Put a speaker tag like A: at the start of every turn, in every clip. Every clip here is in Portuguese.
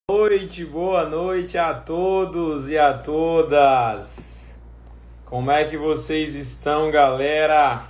A: Boa noite a todos e a todas. Como é que vocês estão, galera?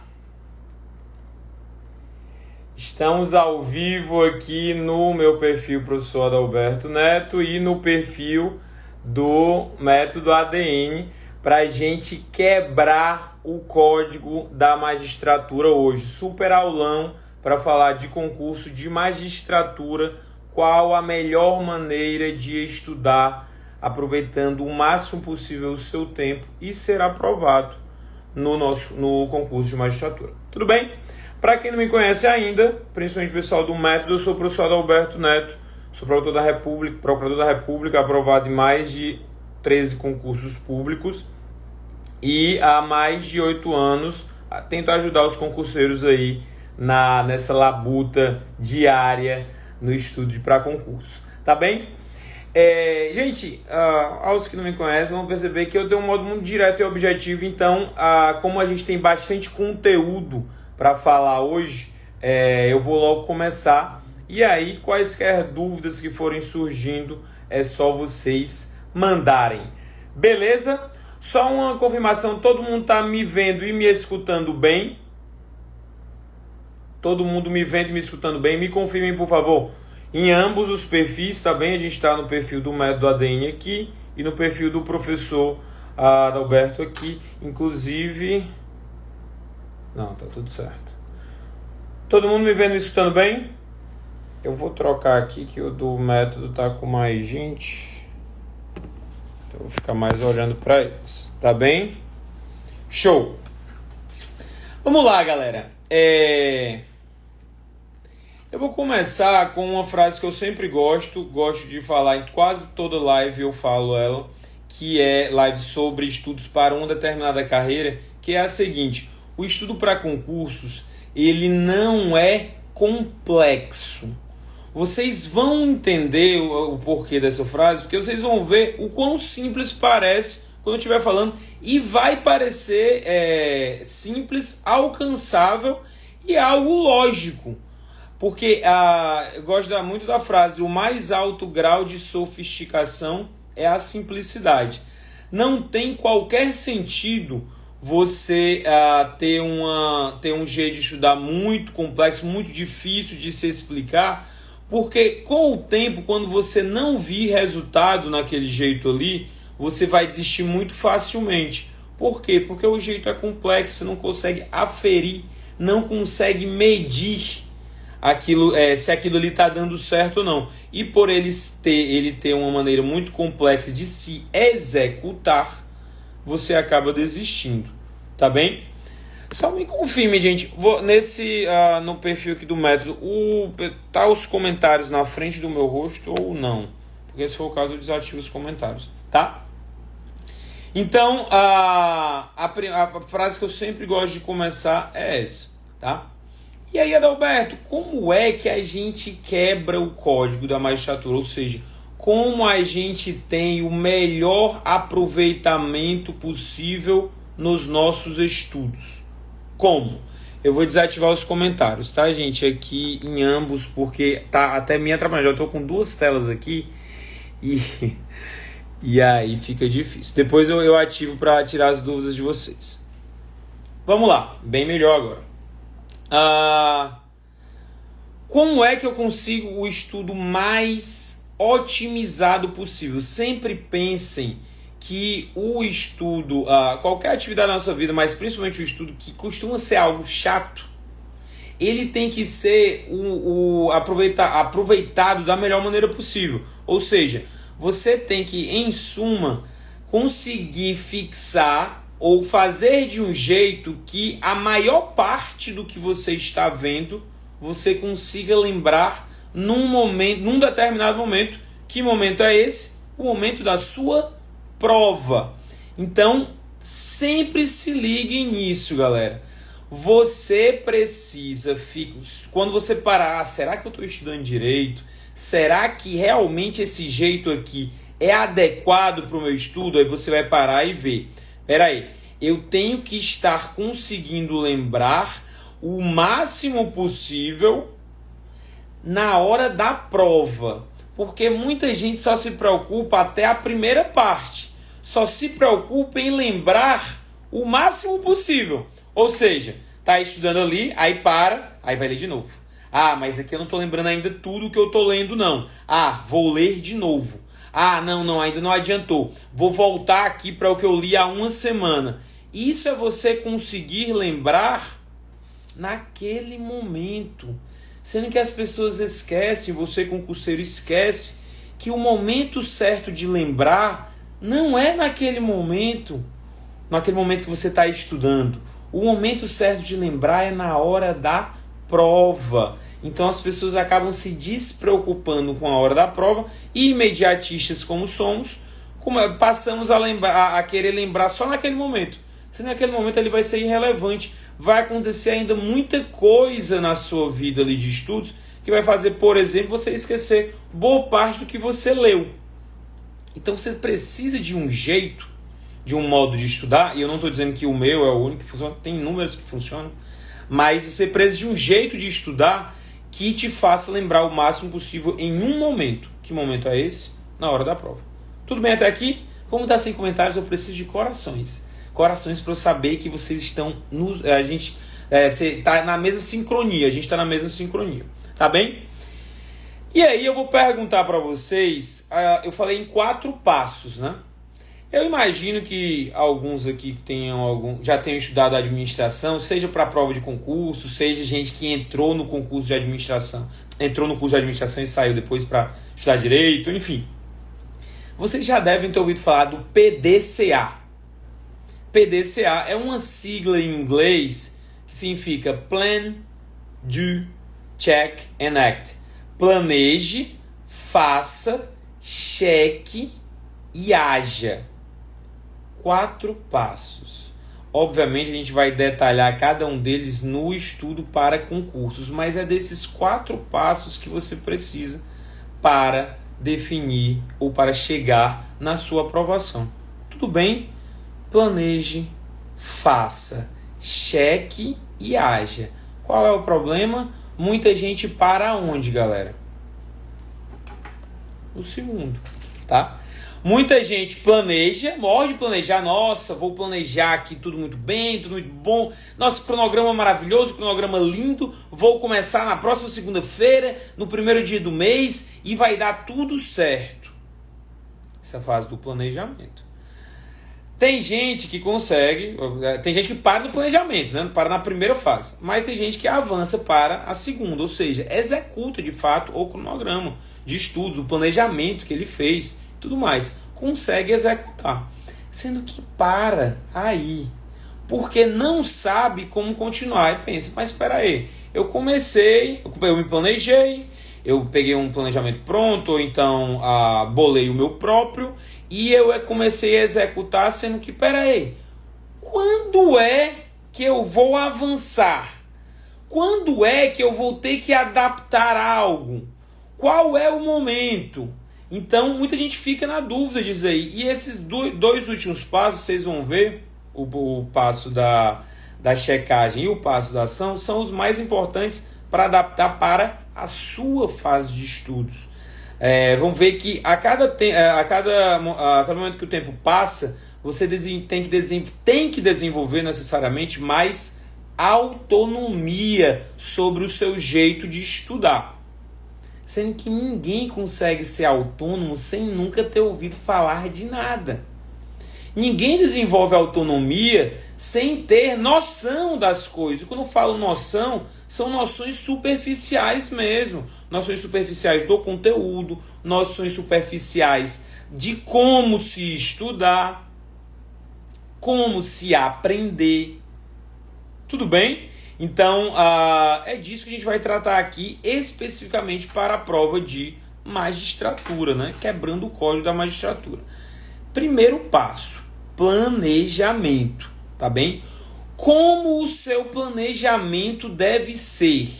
A: Estamos ao vivo aqui no meu perfil Professor Adalberto Neto e no perfil do Método ADN para a gente quebrar o código da magistratura hoje. Super aulão para falar de concurso de magistratura. Qual a melhor maneira de estudar, aproveitando o máximo possível o seu tempo e ser aprovado no concurso de magistratura. Tudo bem? Para quem não me conhece ainda, principalmente o pessoal do Método, eu sou o professor Adalberto Neto, sou procurador da República, aprovado em mais de 13 concursos públicos e há mais de 8 anos tento ajudar os concurseiros aí nessa labuta diária no estudo para concurso, tá bem? Gente, aos que não me conhecem vão perceber que eu tenho um modo muito direto e objetivo, então como a gente tem bastante conteúdo para falar hoje, eu vou logo começar, e aí quaisquer dúvidas que forem surgindo é só vocês mandarem, beleza? Só uma confirmação, todo mundo tá me vendo e me escutando bem? Todo mundo me vendo e me escutando bem? Me confirmem, por favor, em ambos os perfis, tá bem? A gente está no perfil do Método ADN aqui e no perfil do professor Adalberto aqui. Inclusive... Não, tá tudo certo. Todo mundo me vendo e me escutando bem? Eu vou trocar aqui que o do Método tá com mais gente. Então eu vou ficar mais olhando para eles, tá bem? Show! Vamos lá, galera. Eu vou começar com uma frase que eu sempre gosto de falar em quase toda live, eu falo ela, que é live sobre estudos para uma determinada carreira, que é a seguinte: o estudo para concursos, ele não é complexo. Vocês vão entender o porquê dessa frase, porque vocês vão ver o quão simples parece quando eu estiver falando, e vai parecer simples, alcançável e algo lógico. Porque eu gosto muito da frase: o mais alto grau de sofisticação é a simplicidade. Não tem qualquer sentido você ter um jeito de estudar muito complexo, muito difícil de se explicar, porque com o tempo, quando você não vir resultado naquele jeito ali, você vai desistir muito facilmente. Por quê? Porque o jeito é complexo, você não consegue aferir, não consegue medir se aquilo ali está dando certo ou não. E por ele ter uma maneira muito complexa de se executar, você acaba desistindo, tá bem? Só me confirme, gente, no perfil aqui do Método, tá os comentários na frente do meu rosto ou não? Porque se for o caso, eu desativo os comentários, tá? Então, a frase que eu sempre gosto de começar é essa, tá? E aí, Adalberto, como é que a gente quebra o código da magistratura? Ou seja, como a gente tem o melhor aproveitamento possível nos nossos estudos? Como? Eu vou desativar os comentários, tá, gente? Aqui em ambos, porque tá até me atrapalhando. Eu tô com duas telas aqui e aí fica difícil. Depois eu ativo para tirar as dúvidas de vocês. Vamos lá, bem melhor agora. Como é que eu consigo o estudo mais otimizado possível? Sempre pensem que o estudo, qualquer atividade da nossa vida, mas principalmente o estudo, que costuma ser algo chato, ele tem que ser aproveitado da melhor maneira possível. Ou seja, você tem que, em suma, conseguir fixar ou fazer de um jeito que a maior parte do que você está vendo, você consiga lembrar num determinado momento. Que momento é esse? O momento da sua prova. Então, sempre se ligue nisso, galera. Você precisa, quando você parar, será que eu estou estudando direito? Será que realmente esse jeito aqui é adequado para o meu estudo? Aí você vai parar e ver. Peraí, eu tenho que estar conseguindo lembrar o máximo possível na hora da prova. Porque muita gente só se preocupa até a primeira parte. Só se preocupa em lembrar o máximo possível. Ou seja, tá estudando ali, aí para, aí vai ler de novo. Ah, mas aqui eu não tô lembrando ainda tudo que eu tô lendo, não. Ah, vou ler de novo. Ah, não, ainda não adiantou. Vou voltar aqui para o que eu li há uma semana. Isso é você conseguir lembrar naquele momento. Sendo que as pessoas esquecem, você concurseiro esquece, que o momento certo de lembrar não é naquele momento que você está estudando. O momento certo de lembrar é na hora da prova. Então as pessoas acabam se despreocupando com a hora da prova e imediatistas como somos, passamos a querer lembrar só naquele momento. Se naquele momento ele vai ser irrelevante, vai acontecer ainda muita coisa na sua vida ali de estudos que vai fazer, por exemplo, você esquecer boa parte do que você leu. Então você precisa de um jeito, de um modo de estudar, e eu não estou dizendo que o meu é o único que funciona, tem inúmeros que funcionam, mas você precisa de um jeito de estudar que te faça lembrar o máximo possível em um momento. Que momento é esse? Na hora da prova. Tudo bem até aqui? Como está sem comentários, eu preciso de corações. Corações para eu saber que vocês estão... você está na mesma sincronia. A gente está na mesma sincronia. Tá bem? E aí eu vou perguntar para vocês... eu falei em 4 passos, né? Eu imagino que alguns aqui já tenham estudado administração, seja para a prova de concurso, seja gente que entrou no concurso de administração, entrou no curso de administração e saiu depois para estudar direito, enfim. Vocês já devem ter ouvido falar do PDCA. PDCA é uma sigla em inglês que significa Plan, Do, Check and Act. Planeje, faça, cheque e haja. 4 passos. Obviamente a gente vai detalhar cada um deles no estudo para concursos, mas é desses 4 passos que você precisa para definir ou para chegar na sua aprovação. Tudo bem? Planeje, faça, cheque e haja. Qual é o problema? Muita gente para onde, galera? O segundo, tá? Muita gente planeja, morre de planejar, nossa, vou planejar aqui tudo muito bem, tudo muito bom, nosso cronograma maravilhoso, cronograma lindo, vou começar na próxima segunda-feira, no primeiro dia do mês e vai dar tudo certo. Essa é a fase do planejamento. Tem gente que consegue, tem gente que para no planejamento, né? Para na primeira fase, mas tem gente que avança para a segunda, ou seja, executa de fato o cronograma de estudos, o planejamento que ele fez, tudo mais, consegue executar, sendo que para aí, porque não sabe como continuar, e pensa, mas espera aí, eu me planejei, eu peguei um planejamento pronto, ou então bolei o meu próprio, e eu comecei a executar, sendo que, espera aí, quando é que eu vou avançar? Quando é que eu vou ter que adaptar algo? Qual é o momento? Então, muita gente fica na dúvida disso aí. E esses 2 últimos passos, vocês vão ver, o passo da checagem e o passo da ação, são os mais importantes para adaptar para a sua fase de estudos. Vamos ver que a cada momento que o tempo passa, você tem que desenvolver necessariamente mais autonomia sobre o seu jeito de estudar. Sendo que ninguém consegue ser autônomo sem nunca ter ouvido falar de nada. Ninguém desenvolve autonomia sem ter noção das coisas. Quando eu falo noção, são noções superficiais mesmo. Noções superficiais do conteúdo, noções superficiais de como se estudar, como se aprender. Tudo bem? Então, é disso que a gente vai tratar aqui, especificamente para a prova de magistratura, né? Quebrando o código da magistratura. Primeiro passo, planejamento, tá bem? Como o seu planejamento deve ser?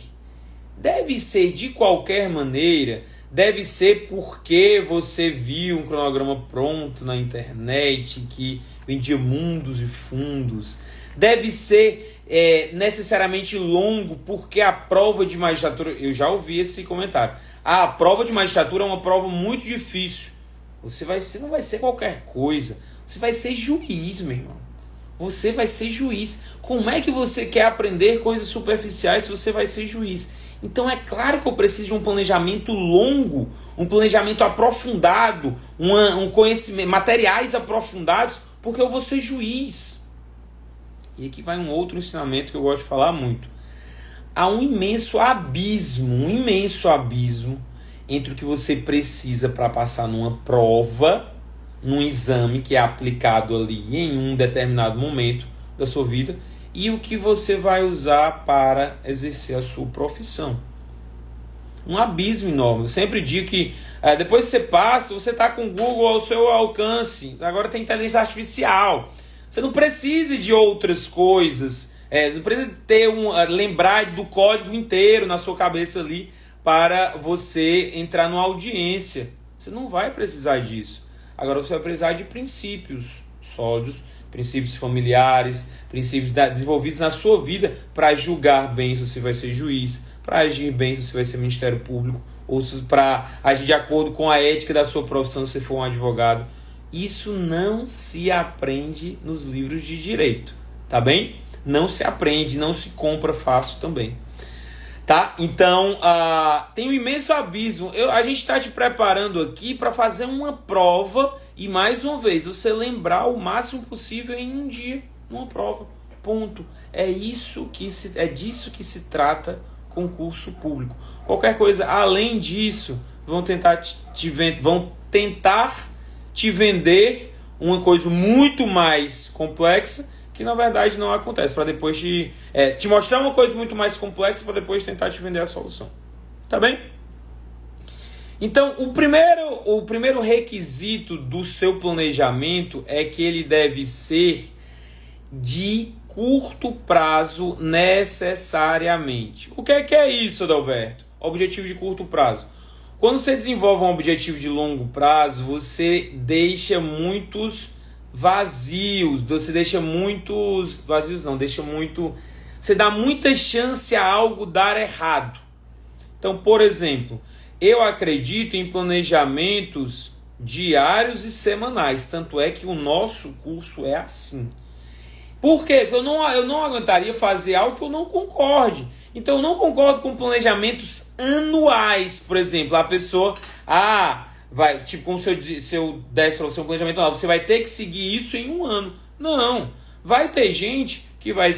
A: Deve ser de qualquer maneira, deve ser porque você viu um cronograma pronto na internet que vendia mundos e fundos. deve ser necessariamente longo, porque a prova de magistratura, eu já ouvi esse comentário, a prova de magistratura é uma prova muito difícil. Você não vai ser qualquer coisa, você vai ser juiz, meu irmão. Você vai ser juiz. Como é que você quer aprender coisas superficiais se você vai ser juiz? Então é claro que eu preciso de um planejamento longo, um planejamento aprofundado, um conhecimento, materiais aprofundados, porque eu vou ser juiz. E aqui vai um outro ensinamento que eu gosto de falar muito. Há um imenso abismo entre o que você precisa para passar numa prova, num exame que é aplicado ali em um determinado momento da sua vida, e o que você vai usar para exercer a sua profissão. Um abismo enorme. Eu sempre digo que depois que você passa, você está com o Google ao seu alcance. Agora tem inteligência artificial. Você não precisa de outras coisas. Não precisa lembrar do código inteiro na sua cabeça ali para você entrar numa audiência. Você não vai precisar disso. Agora você vai precisar de princípios sólidos, princípios familiares, princípios desenvolvidos na sua vida para julgar bem se você vai ser juiz, para agir bem se você vai ser Ministério Público, ou para agir de acordo com a ética da sua profissão se você for um advogado. Isso não se aprende nos livros de direito, tá bem? Não se aprende, não se compra fácil também. Tá? Então, tem um imenso abismo. A gente está te preparando aqui para fazer uma prova e, mais uma vez, você lembrar o máximo possível em um dia, numa prova. Ponto. É disso que se trata concurso público. Qualquer coisa além disso, vão tentar te vender uma coisa muito mais complexa, que na verdade não acontece, para depois te mostrar uma coisa muito mais complexa para depois tentar te vender a solução. Tá bem? Então, o primeiro requisito do seu planejamento é que ele deve ser de curto prazo necessariamente. O que é isso, Adalberto? Objetivo de curto prazo. Quando você desenvolve um objetivo de longo prazo, você deixa muitos vazios, você dá muita chance a algo dar errado. Então, por exemplo, eu acredito em planejamentos diários e semanais, tanto é que o nosso curso é assim. Por quê? Porque eu não aguentaria fazer algo que eu não concorde. Então, eu não concordo com planejamentos anuais. Por exemplo, a pessoa vai, tipo, como se eu desse para você um planejamento anual, você vai ter que seguir isso em um ano. Não. Vai ter gente que vai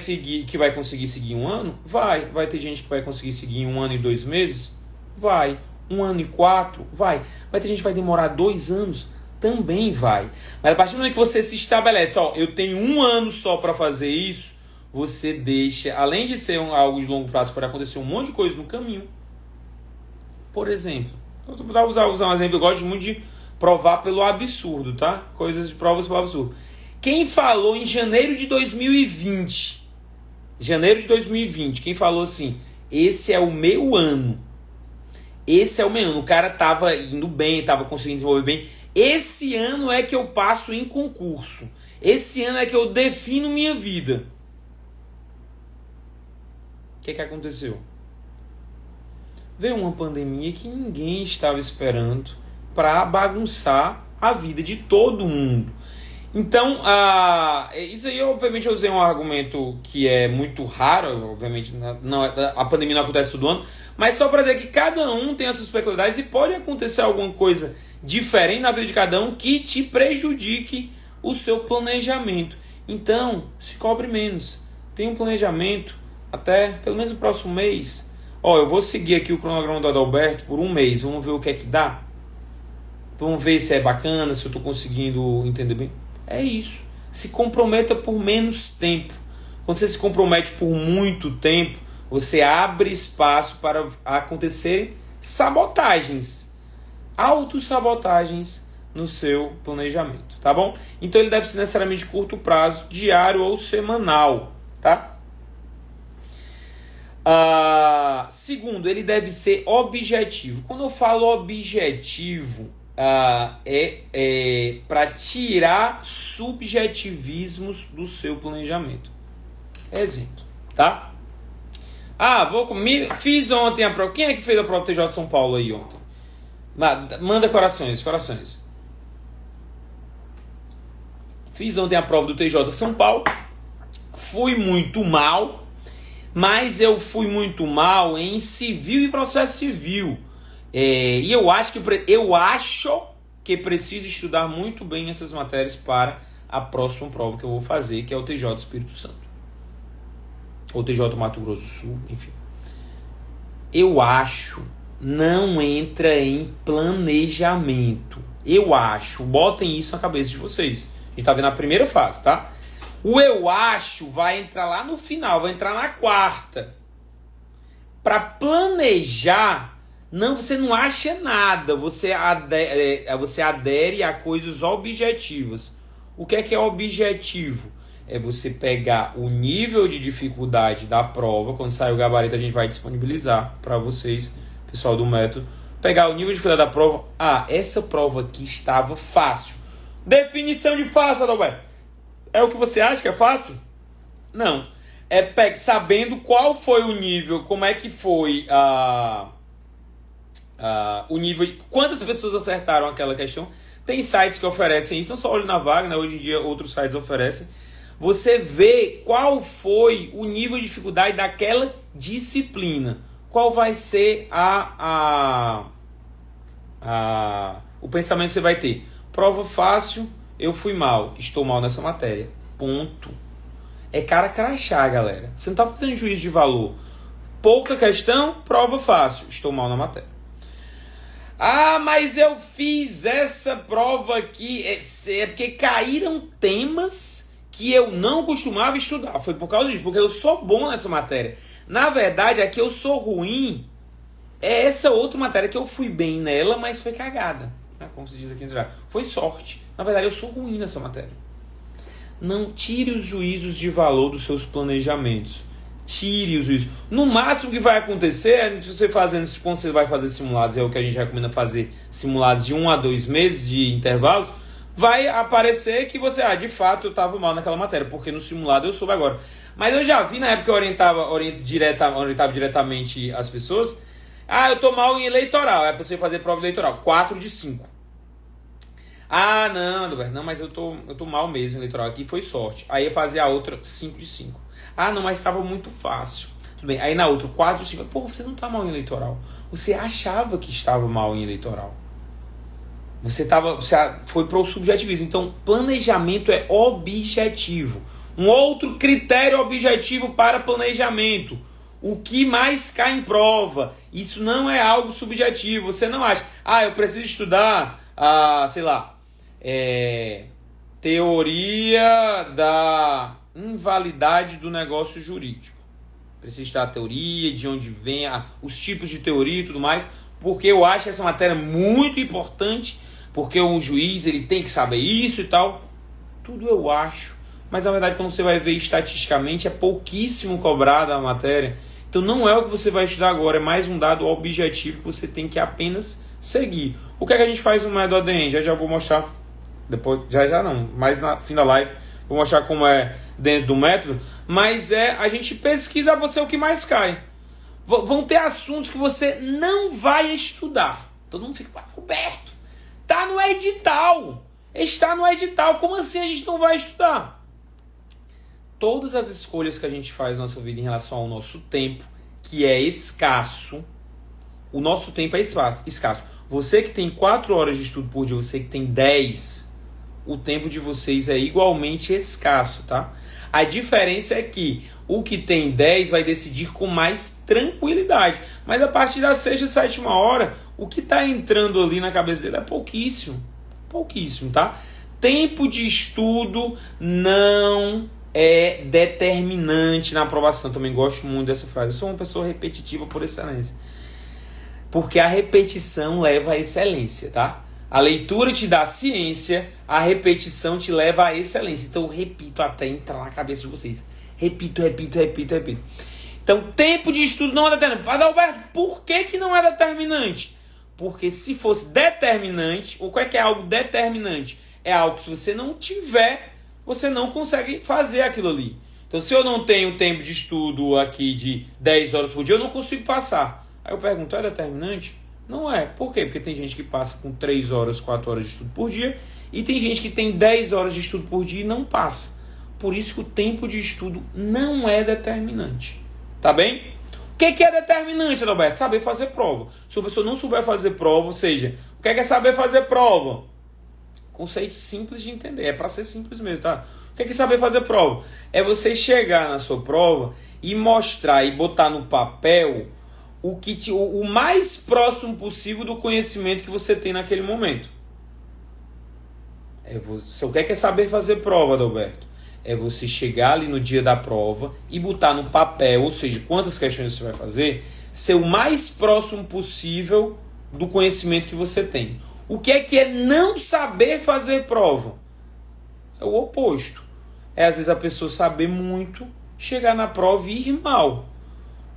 A: conseguir seguir um ano? Vai ter gente que vai conseguir seguir em 1 ano e 2 meses? Vai. 1 ano e 4? Vai ter gente que vai demorar 2 anos? Também vai. Mas a partir do momento que você se estabelece, eu tenho 1 ano só para fazer isso, você deixa, além de ser algo de longo prazo, pode acontecer um monte de coisa no caminho. Por exemplo, eu vou usar um exemplo, eu gosto muito de provar pelo absurdo, tá? Coisas de provas pelo absurdo. Quem falou em janeiro de 2020, quem falou assim, esse é o meu ano, o cara tava indo bem, tava conseguindo desenvolver bem, esse ano é que eu passo em concurso, esse ano é que eu defino minha vida. O que aconteceu? Veio uma pandemia que ninguém estava esperando para bagunçar a vida de todo mundo. Então, isso aí, obviamente, eu usei um argumento que é muito raro, obviamente, a pandemia não acontece todo ano, mas só para dizer que cada um tem as suas peculiaridades e pode acontecer alguma coisa diferente na vida de cada um que te prejudique o seu planejamento. Então, se cobre menos. Tem um planejamento até pelo menos o próximo mês. Eu vou seguir aqui o cronograma do Adalberto por 1 mês. Vamos ver o que é que dá. Vamos ver se é bacana, se eu estou conseguindo entender bem. É isso. Se comprometa por menos tempo. Quando você se compromete por muito tempo, você abre espaço para acontecer sabotagens. Autossabotagens no seu planejamento. Tá bom? Então ele deve ser necessariamente de curto prazo, diário ou semanal. Tá? Segundo, ele deve ser objetivo. Quando eu falo objetivo, para tirar subjetivismos do seu planejamento. Exemplo, tá? Fiz ontem a prova. Quem é que fez a prova do TJ de São Paulo aí ontem? Manda corações. Fiz ontem a prova do TJ de São Paulo. Fui muito mal, mas eu fui muito mal em civil e processo civil. E eu acho que preciso estudar muito bem essas matérias para a próxima prova que eu vou fazer, que é o TJ do Espírito Santo. Ou TJ Mato Grosso do Sul, enfim. Eu acho, não entra em planejamento. Eu acho, botem isso na cabeça de vocês. A gente tá vendo a primeira fase, tá? O eu acho vai entrar lá no final, vai entrar na quarta. Para planejar, você não acha nada, você adere a coisas objetivas. O que é objetivo? É você pegar o nível de dificuldade da prova. Quando sair o gabarito, a gente vai disponibilizar para vocês, pessoal do método. Pegar o nível de dificuldade da prova. Essa prova aqui estava fácil. Definição de fácil, Adalberto. É o que você acha que é fácil? Não. É sabendo qual foi o nível, como é que foi o nível, quantas pessoas acertaram aquela questão. Tem sites que oferecem isso, não só Olho na Vaga, né? Hoje em dia outros sites oferecem. Você vê qual foi o nível de dificuldade daquela disciplina. Qual vai ser o pensamento que você vai ter. Prova fácil, eu fui mal, estou mal nessa matéria. Ponto. É cara crachá, galera. Você não está fazendo juízo de valor. Pouca questão, prova fácil, estou mal na matéria. Mas eu fiz essa prova aqui, é porque caíram temas que eu não costumava estudar. Foi por causa disso, porque eu sou bom nessa matéria. Na verdade, a que eu sou ruim é essa outra matéria que eu fui bem nela, mas foi cagada. Como se diz aqui no Brasil. Foi sorte. Na verdade, eu sou ruim nessa matéria. Não tire os juízos de valor dos seus planejamentos. Tire os juízos. No máximo que vai acontecer, quando você vai fazer simulados, é o que a gente recomenda fazer, simulados de 1 a 2 meses de intervalos, vai aparecer que você, de fato, eu estava mal naquela matéria, porque no simulado eu soube agora. Mas eu já vi, na época que eu orientava diretamente as pessoas, eu estou mal em eleitoral, é para você fazer prova eleitoral, 4 de 5. Não, mas eu tô mal mesmo em eleitoral, aqui foi sorte. Aí eu fazia a outra 5 de 5. Não, mas estava muito fácil. Tudo bem, aí na outra 4 de 5. Você não está mal em eleitoral. Você achava que estava mal em eleitoral. Você foi para o subjetivismo. Então, planejamento é objetivo. Um outro critério objetivo para planejamento. O que mais cai em prova. Isso não é algo subjetivo. Você não acha, eu preciso estudar, teoria da invalidade do negócio jurídico. Preciso estudar a teoria, de onde vem, os tipos de teoria e tudo mais. Porque eu acho essa matéria muito importante. Porque um juiz ele tem que saber isso e tal. Tudo eu acho. Mas na verdade, quando você vai ver estatisticamente, é pouquíssimo cobrada a matéria. Então não é o que você vai estudar agora, é mais um dado objetivo que você tem que apenas seguir. O que é que a gente faz no método ADN? Já vou mostrar. Depois, já não, mas no fim da live vou mostrar como é dentro do método. Mas a gente pesquisa você o que mais cai. Vão ter assuntos que você não vai estudar. Todo mundo fica, Roberto, tá no edital. Está no edital. Como assim a gente não vai estudar? Todas as escolhas que a gente faz na nossa vida em relação ao nosso tempo, que é escasso, o nosso tempo é escasso. Você que tem 4 horas de estudo por dia, você que tem 10, o tempo de vocês é igualmente escasso, tá? A diferença é que o que tem 10 vai decidir com mais tranquilidade. Mas a partir da 6ª, 7ª hora, o que está entrando ali na cabeça dele é pouquíssimo. Pouquíssimo, tá? Tempo de estudo não é determinante na aprovação. Também gosto muito dessa frase. Eu sou uma pessoa repetitiva por excelência. Porque a repetição leva à excelência, tá? A leitura te dá ciência, a repetição te leva à excelência. Então eu repito até entrar na cabeça de vocês. Repito. Então, tempo de estudo não é determinante. Adalberto, por que não é determinante? Porque se fosse determinante, o que é algo determinante? É algo que se você não tiver, você não consegue fazer aquilo ali. Então, se eu não tenho tempo de estudo aqui de 10 horas por dia, eu não consigo passar. Aí eu pergunto, é determinante? Não é. Por quê? Porque tem gente que passa com 3 horas, 4 horas de estudo por dia e tem gente que tem 10 horas de estudo por dia e não passa. Por isso que o tempo de estudo não é determinante. Tá bem? O que é determinante, Adalberto? Saber fazer prova. Se a pessoa não souber fazer prova, ou seja, o que é saber fazer prova? Conceito simples de entender. É para ser simples mesmo, tá? O que é saber fazer prova? É você chegar na sua prova e mostrar e botar no papel o mais próximo possível do conhecimento que você tem naquele momento. O que é saber fazer prova, Adalberto? É você chegar ali no dia da prova e botar no papel, ou seja, quantas questões você vai fazer, ser o mais próximo possível do conhecimento que você tem. O que é não saber fazer prova? É o oposto. É às vezes a pessoa saber muito, chegar na prova e ir mal.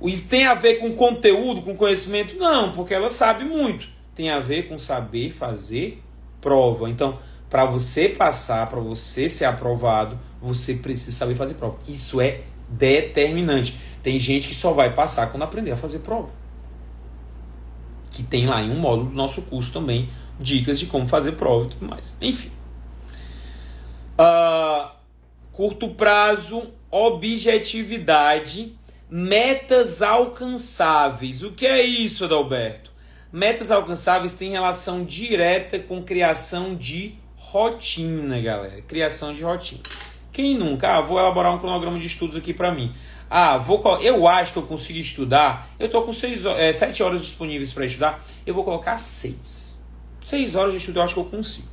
A: Isso tem a ver com conteúdo, com conhecimento? Não, porque ela sabe muito. Tem a ver com saber fazer prova. Então, para você passar, para você ser aprovado, você precisa saber fazer prova. Isso é determinante. Tem gente que só vai passar quando aprender a fazer prova. Que tem lá em um módulo do nosso curso também, dicas de como fazer prova e tudo mais. Enfim. Curto prazo, objetividade, metas alcançáveis. O que é isso, Adalberto? Metas alcançáveis têm relação direta com criação de rotina, galera. Criação de rotina. Quem nunca? Vou elaborar um cronograma de estudos aqui para mim. Eu acho que eu consigo estudar. Eu estou com 7 horas disponíveis para estudar. Eu vou colocar 6. 6 horas de estudo eu acho que eu consigo.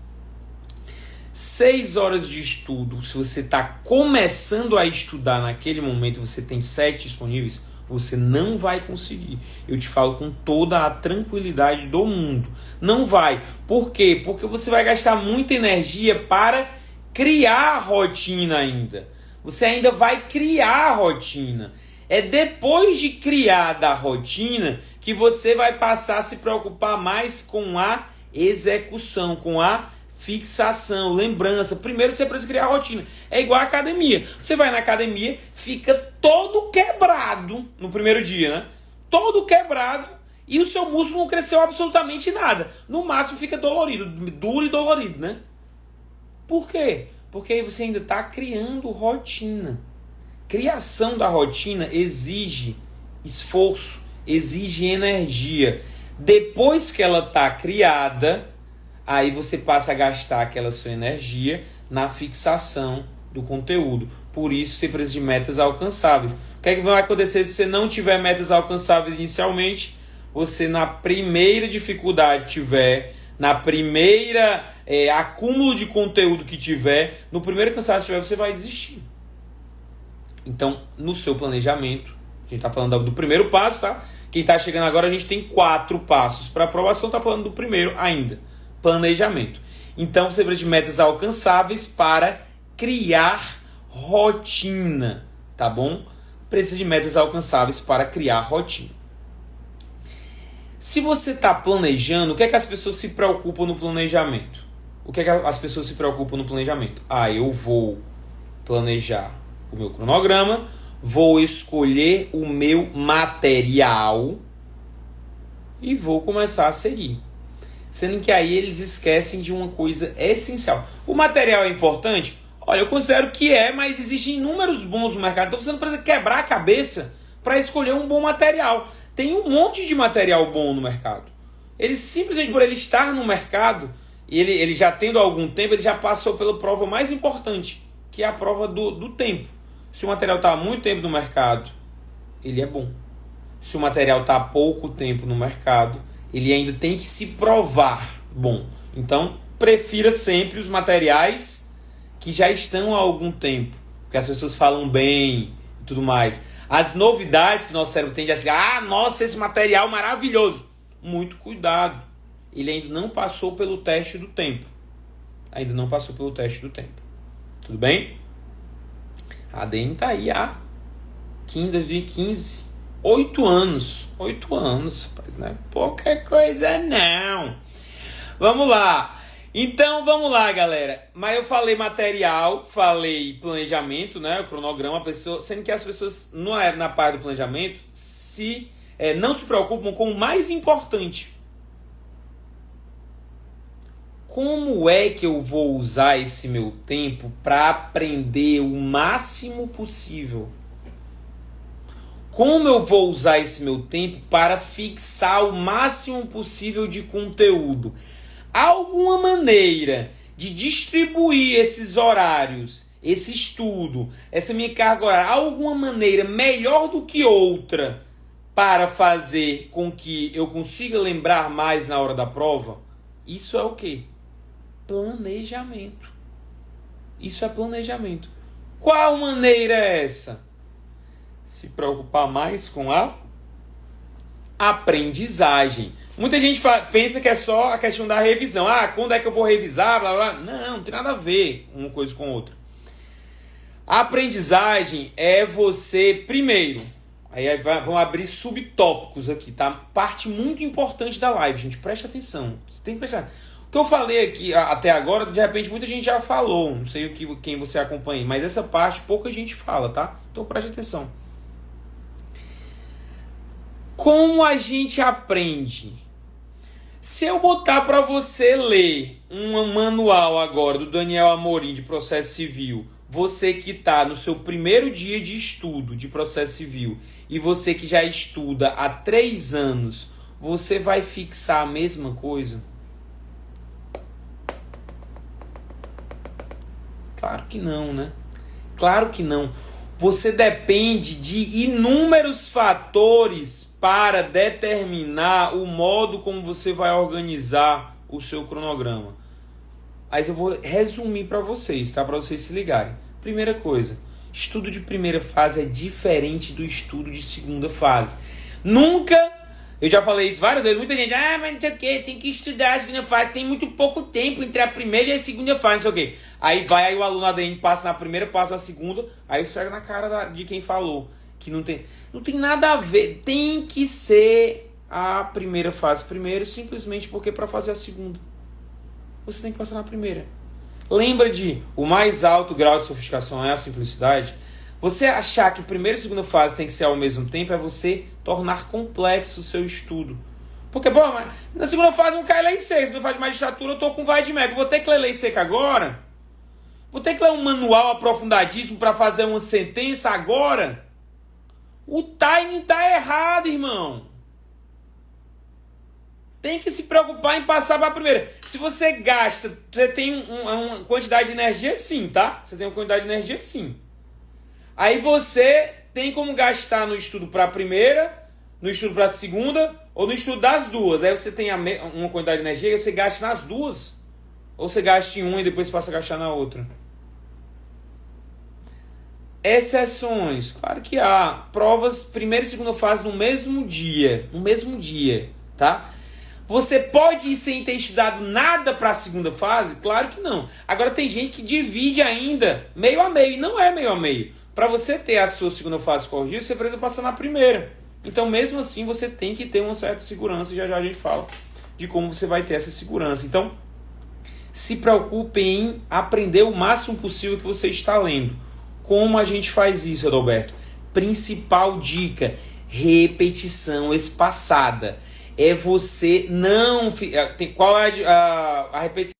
A: 6 horas de estudo, se você está começando a estudar naquele momento, você tem 7 disponíveis, você não vai conseguir. Eu te falo com toda a tranquilidade do mundo. Não vai. Por quê? Porque você vai gastar muita energia para criar a rotina ainda. Você ainda vai criar a rotina. É depois de criar a rotina que você vai passar a se preocupar mais com a execução, com a fixação, lembrança. Primeiro você precisa criar a rotina. É igual a academia. Você vai na academia, fica todo quebrado no primeiro dia, né? Todo quebrado e o seu músculo não cresceu absolutamente nada. No máximo fica dolorido, duro e dolorido, né? Por quê? Porque aí você ainda está criando rotina. Criação da rotina exige esforço, exige energia. Depois que ela está criada, aí você passa a gastar aquela sua energia na fixação do conteúdo. Por isso você precisa de metas alcançáveis. O que é que vai acontecer se você não tiver metas alcançáveis inicialmente? Você na primeira dificuldade tiver, na primeira acúmulo de conteúdo que tiver, no primeiro cansaço que tiver, você vai desistir. Então, no seu planejamento, a gente está falando do primeiro passo, tá? Quem está chegando agora, a gente tem 4 passos. Para aprovação, está falando do primeiro ainda. Planejamento. Então, você precisa de metas alcançáveis para criar rotina, tá bom? Precisa de metas alcançáveis para criar rotina. Se você está planejando, o que é que as pessoas se preocupam no planejamento? O que é que as pessoas se preocupam no planejamento? Eu vou planejar o meu cronograma, vou escolher o meu material e vou começar a seguir. Sendo que aí eles esquecem de uma coisa essencial. O material é importante? Olha, eu considero que mas existem inúmeros bons no mercado. Então você não precisa quebrar a cabeça para escolher um bom material. Tem um monte de material bom no mercado. Ele simplesmente por ele estar no mercado, e ele já tendo algum tempo, ele já passou pela prova mais importante, que é a prova do tempo. Se o material está há muito tempo no mercado, ele é bom. Se o material está há pouco tempo no mercado, ele ainda tem que se provar bom. Então, prefira sempre os materiais que já estão há algum tempo, porque as pessoas falam bem e tudo mais. As novidades que nosso cérebro tende a dizer, nossa, esse material maravilhoso. Muito cuidado. Ele ainda não passou pelo teste do tempo. Ainda não passou pelo teste do tempo. Tudo bem? A Dani tá aí há 2015. 8 anos. 8 anos, rapaz, não é pouca coisa não. Vamos lá. Então vamos lá, galera. Mas eu falei material, falei planejamento, né? O cronograma, a pessoa, sendo que as pessoas na parte do planejamento não se preocupam com o mais importante. Como é que eu vou usar esse meu tempo para aprender o máximo possível? Como eu vou usar esse meu tempo para fixar o máximo possível de conteúdo? Há alguma maneira de distribuir esses horários, esse estudo, essa minha carga horária, há alguma maneira melhor do que outra para fazer com que eu consiga lembrar mais na hora da prova? Isso é o quê? Planejamento. Isso é planejamento. Qual maneira é essa? Se preocupar mais com a aprendizagem. Muita gente pensa que é só a questão da revisão. Quando é que eu vou revisar? Blá, blá. Não tem nada a ver uma coisa com outra. A aprendizagem é você, primeiro, vamos abrir subtópicos aqui, tá? Parte muito importante da live, gente. Presta atenção. Você tem que prestar. O que eu falei aqui até agora, de repente muita gente já falou. Não sei quem você acompanha, mas essa parte pouca gente fala, tá? Então preste atenção. Como a gente aprende? Se eu botar para você ler um manual agora do Daniel Amorim de processo civil, você que está no seu primeiro dia de estudo de processo civil e você que já estuda há 3 anos, você vai fixar a mesma coisa? Claro que não, né? Claro que não. Você depende de inúmeros fatores para determinar o modo como você vai organizar o seu cronograma. Aí eu vou resumir para vocês, tá? Para vocês se ligarem. Primeira coisa, estudo de primeira fase é diferente do estudo de segunda fase. Nunca, eu já falei isso várias vezes, muita gente, mas não sei o que, tem que estudar a segunda fase, tem muito pouco tempo entre a primeira e a segunda fase, não sei o que. Aí o aluno ADM passa na primeira, passa na segunda, aí esfrega na cara de quem falou que não tem nada a ver. Tem que ser a primeira fase primeiro, simplesmente porque para fazer a segunda você tem que passar na primeira. Lembra o mais alto grau de sofisticação é a simplicidade? Você achar que primeira e segunda fase tem que ser ao mesmo tempo é você tornar complexo o seu estudo. Porque, mas na segunda fase não cai lei seca, na segunda fase de magistratura eu tô com vai de mega. Vou ter que ler lei seca agora? Vou ter que ler um manual aprofundadíssimo para fazer uma sentença agora? O timing tá errado, irmão. Tem que se preocupar em passar para a primeira. Se você gasta, você tem uma quantidade de energia sim, tá? Você tem uma quantidade de energia sim. Aí você tem como gastar no estudo para a primeira, no estudo para a segunda ou no estudo das duas. Aí você tem uma quantidade de energia e você gasta nas duas. Ou você gasta em uma e depois passa a gastar na outra. Exceções. Claro que há. Provas primeira e segunda fase no mesmo dia. No mesmo dia, tá? Você pode ir sem ter estudado nada para a segunda fase? Claro que não. Agora tem gente que divide ainda meio a meio. E não é meio a meio. Para você ter a sua segunda fase corrigida, você precisa passar na primeira. Então, mesmo assim, você tem que ter uma certa segurança. Já a gente fala de como você vai ter essa segurança. Então, se preocupe em aprender o máximo possível que você está lendo. Como a gente faz isso, Adalberto? Principal dica: repetição espaçada. É você não... Qual é a repetição?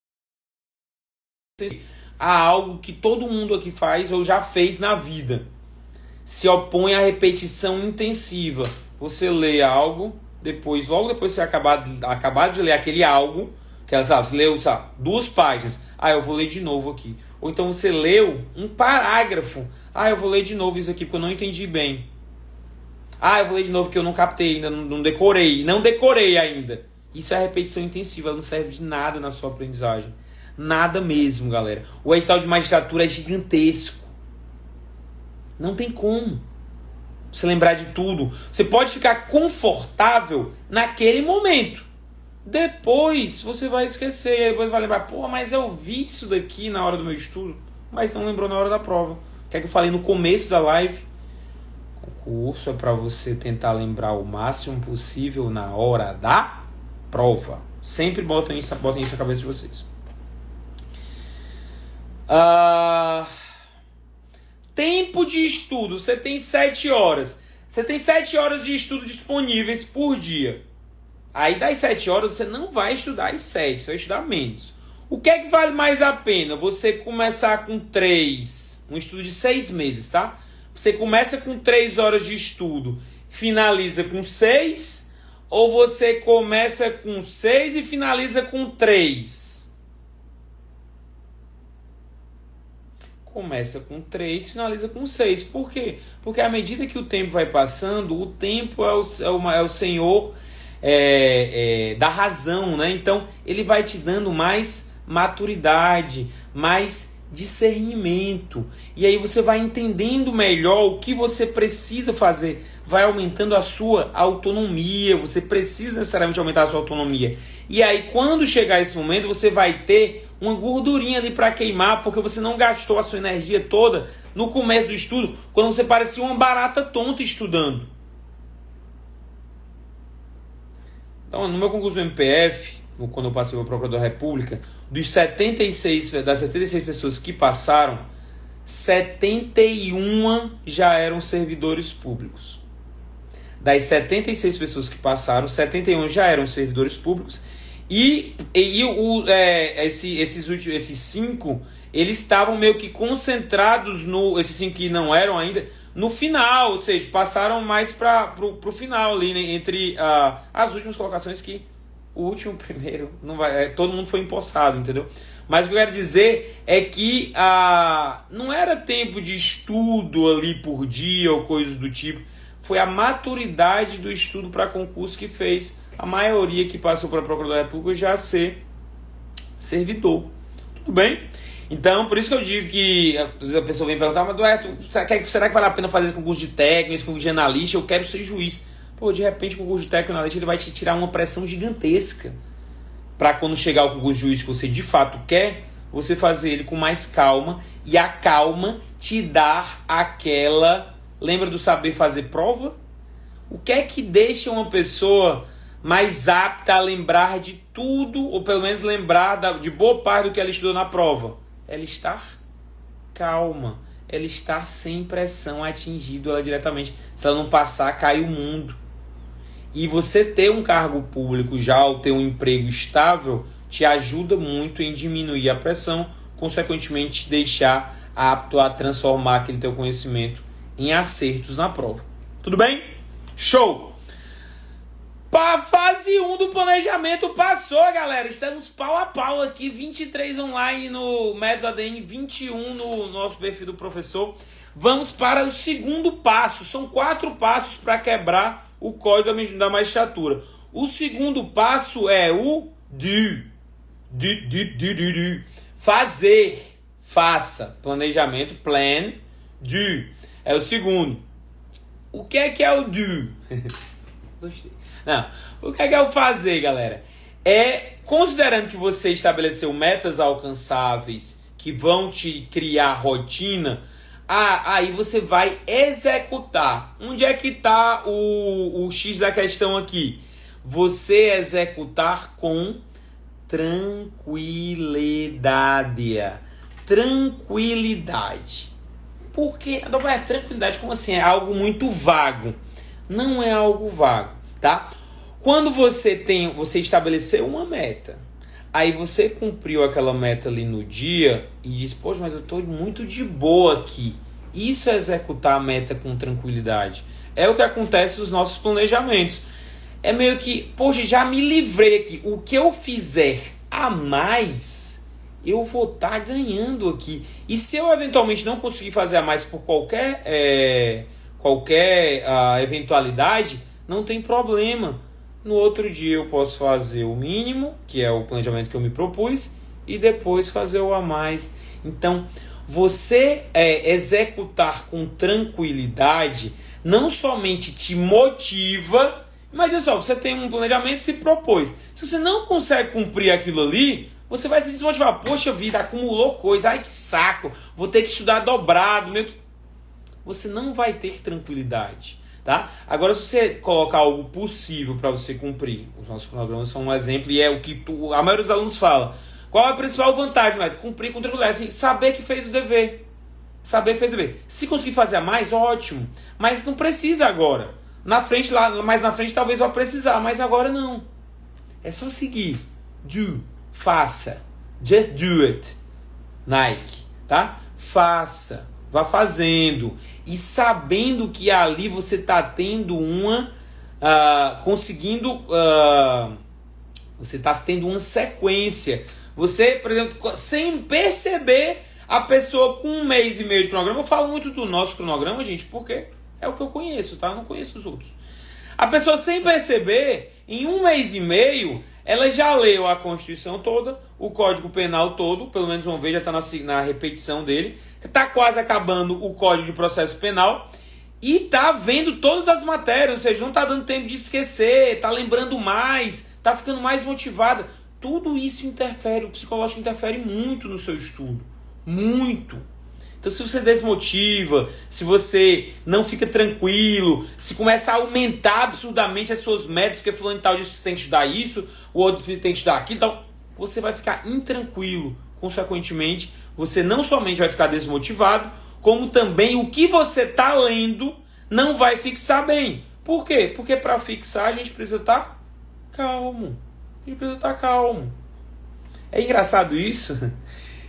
A: Há algo que todo mundo aqui faz ou já fez na vida. Se opõe à repetição intensiva. Você lê algo, logo depois você acabar de ler aquele algo, que você leu 2 páginas. Eu vou ler de novo aqui. Ou então você leu um parágrafo. Eu vou ler de novo isso aqui porque eu não entendi bem. Eu vou ler de novo porque eu não captei ainda, não decorei. Não decorei ainda. Isso é repetição intensiva, ela não serve de nada na sua aprendizagem. Nada mesmo, galera. O edital de magistratura é gigantesco. Não tem como você lembrar de tudo. Você pode ficar confortável naquele momento. Depois você vai esquecer. Depois vai lembrar, mas eu vi isso daqui na hora do meu estudo, mas não lembrou na hora da prova. O que é que eu falei no começo da live? Concurso é para você tentar lembrar o máximo possível na hora da prova. Sempre botem isso na cabeça de vocês. Ah, tempo de estudo, você tem 7 horas. Você tem 7 horas de estudo disponíveis por dia. Aí das 7 horas você não vai estudar às 7, você vai estudar menos. O que é que vale mais a pena? Você começar com 3, um estudo de 6 meses, tá? Você começa com 3 horas de estudo, finaliza com 6, ou você começa com 6 e finaliza com 3? Começa com 3, finaliza com 6. Por quê? Porque à medida que o tempo vai passando, o tempo é o senhor da razão, né? Então, ele vai te dando mais maturidade, mais discernimento. E aí você vai entendendo melhor o que você precisa fazer. Vai aumentando a sua autonomia. Você precisa necessariamente aumentar a sua autonomia. E aí, quando chegar esse momento, você vai ter uma gordurinha ali para queimar, porque você não gastou a sua energia toda no começo do estudo, quando você parecia uma barata tonta estudando. Então, no meu concurso do MPF, quando eu passei para o Procurador da República, das 76 pessoas que passaram, 71 já eram servidores públicos. Das 76 pessoas que passaram, 71 já eram servidores públicos. Esses 5, eles estavam meio que concentrados esses 5 que não eram ainda, no final, ou seja, passaram mais para o final ali, né, entre as últimas colocações, que o último, primeiro, não vai, todo mundo foi empossado, entendeu? Mas o que eu quero dizer é que não era tempo de estudo ali por dia ou coisas do tipo, foi a maturidade do estudo para concurso que fez a maioria que passou para a Procuradoria da República já ser servidor. Tudo bem? Então, por isso que eu digo que às vezes a pessoa vem perguntar, mas Duerto, será que vale a pena fazer esse concurso de técnico, esse concurso de analista? Eu quero ser juiz. Pô, de repente o concurso de técnico e analista ele vai te tirar uma pressão gigantesca para quando chegar o concurso de juiz que você de fato quer, você fazer ele com mais calma, e a calma te dar aquela... Lembra do saber fazer prova? O que é que deixa uma pessoa mais apta a lembrar de tudo, ou pelo menos lembrar de boa parte do que ela estudou na prova? Ela estar calma, ela estar sem pressão atingindo ela diretamente. Se ela não passar, cai o mundo. E você ter um cargo público já, ou ter um emprego estável, te ajuda muito em diminuir a pressão, consequentemente te deixar apto a transformar aquele teu conhecimento em acertos na prova. Tudo bem? Show! Para a fase 1 do planejamento passou, galera. Estamos pau a pau aqui, 23 online no método ADN, 21 no nosso perfil do professor. Vamos para o segundo passo. São 4 passos para quebrar o código da magistratura. O segundo passo é o fazer. Faça. Planejamento, plan, do. É o segundo. O que é o do? Gostei. Não. O que é o fazer, galera? É, considerando que você estabeleceu metas alcançáveis que vão te criar rotina, aí você vai executar. Onde é que está o X da questão aqui? Você executar com tranquilidade. Tranquilidade. Porque tranquilidade, como assim? É algo muito vago. Não é algo vago, tá? Quando você estabeleceu uma meta, aí você cumpriu aquela meta ali no dia e diz, poxa, mas eu estou muito de boa aqui. Isso é executar a meta com tranquilidade. É o que acontece nos nossos planejamentos. É meio que, poxa, já me livrei aqui. O que eu fizer a mais, eu vou estar ganhando aqui. E se eu eventualmente não conseguir fazer a mais por qualquer eventualidade, não tem problema. No outro dia eu posso fazer o mínimo, que é o planejamento que eu me propus, e depois fazer o a mais. Então, você executar com tranquilidade não somente te motiva. Imagina só, você tem um planejamento e se propôs. Se você não consegue cumprir aquilo ali, você vai se desmotivar. Poxa vida, acumulou coisa. Ai, que saco. Vou ter que estudar dobrado. Você não vai ter tranquilidade, tá? Agora, se você colocar algo possível para você cumprir, os nossos cronogramas são um exemplo e é o que a maioria dos alunos fala. Qual a principal vantagem, né? Cumprir com tranquilidade, assim, saber que fez o dever. Saber que fez o dever. Se conseguir fazer a mais, ótimo. Mas não precisa agora. Na frente, mais na frente talvez vá precisar, mas agora não. É só seguir. Do. Faça. Just do it. Nike. Tá? Faça. Vá fazendo. E sabendo que ali você está tendo uma... conseguindo... você está tendo uma sequência. Você, por exemplo, sem perceber, a pessoa com 1 mês e meio de cronograma... Eu falo muito do nosso cronograma, gente, porque é o que eu conheço, tá? Eu não conheço os outros. A pessoa, sem perceber, em 1 mês e meio, ela já leu a Constituição toda, o Código Penal todo, pelo menos uma vez já está na repetição dele, está quase acabando o Código de Processo Penal e está vendo todas as matérias, ou seja, não está dando tempo de esquecer, está lembrando mais, está ficando mais motivada. Tudo isso interfere, o psicológico interfere muito no seu estudo, muito. Então, se você desmotiva, se você não fica tranquilo, se começa a aumentar absurdamente as suas metas, porque fulano tal diz que você tem que estudar isso, o outro tem que estudar aquilo, então você vai ficar intranquilo. Consequentemente, você não somente vai ficar desmotivado, como também o que você está lendo não vai fixar bem. Por quê? Porque para fixar a gente precisa estar calmo. A gente precisa estar calmo. É engraçado isso,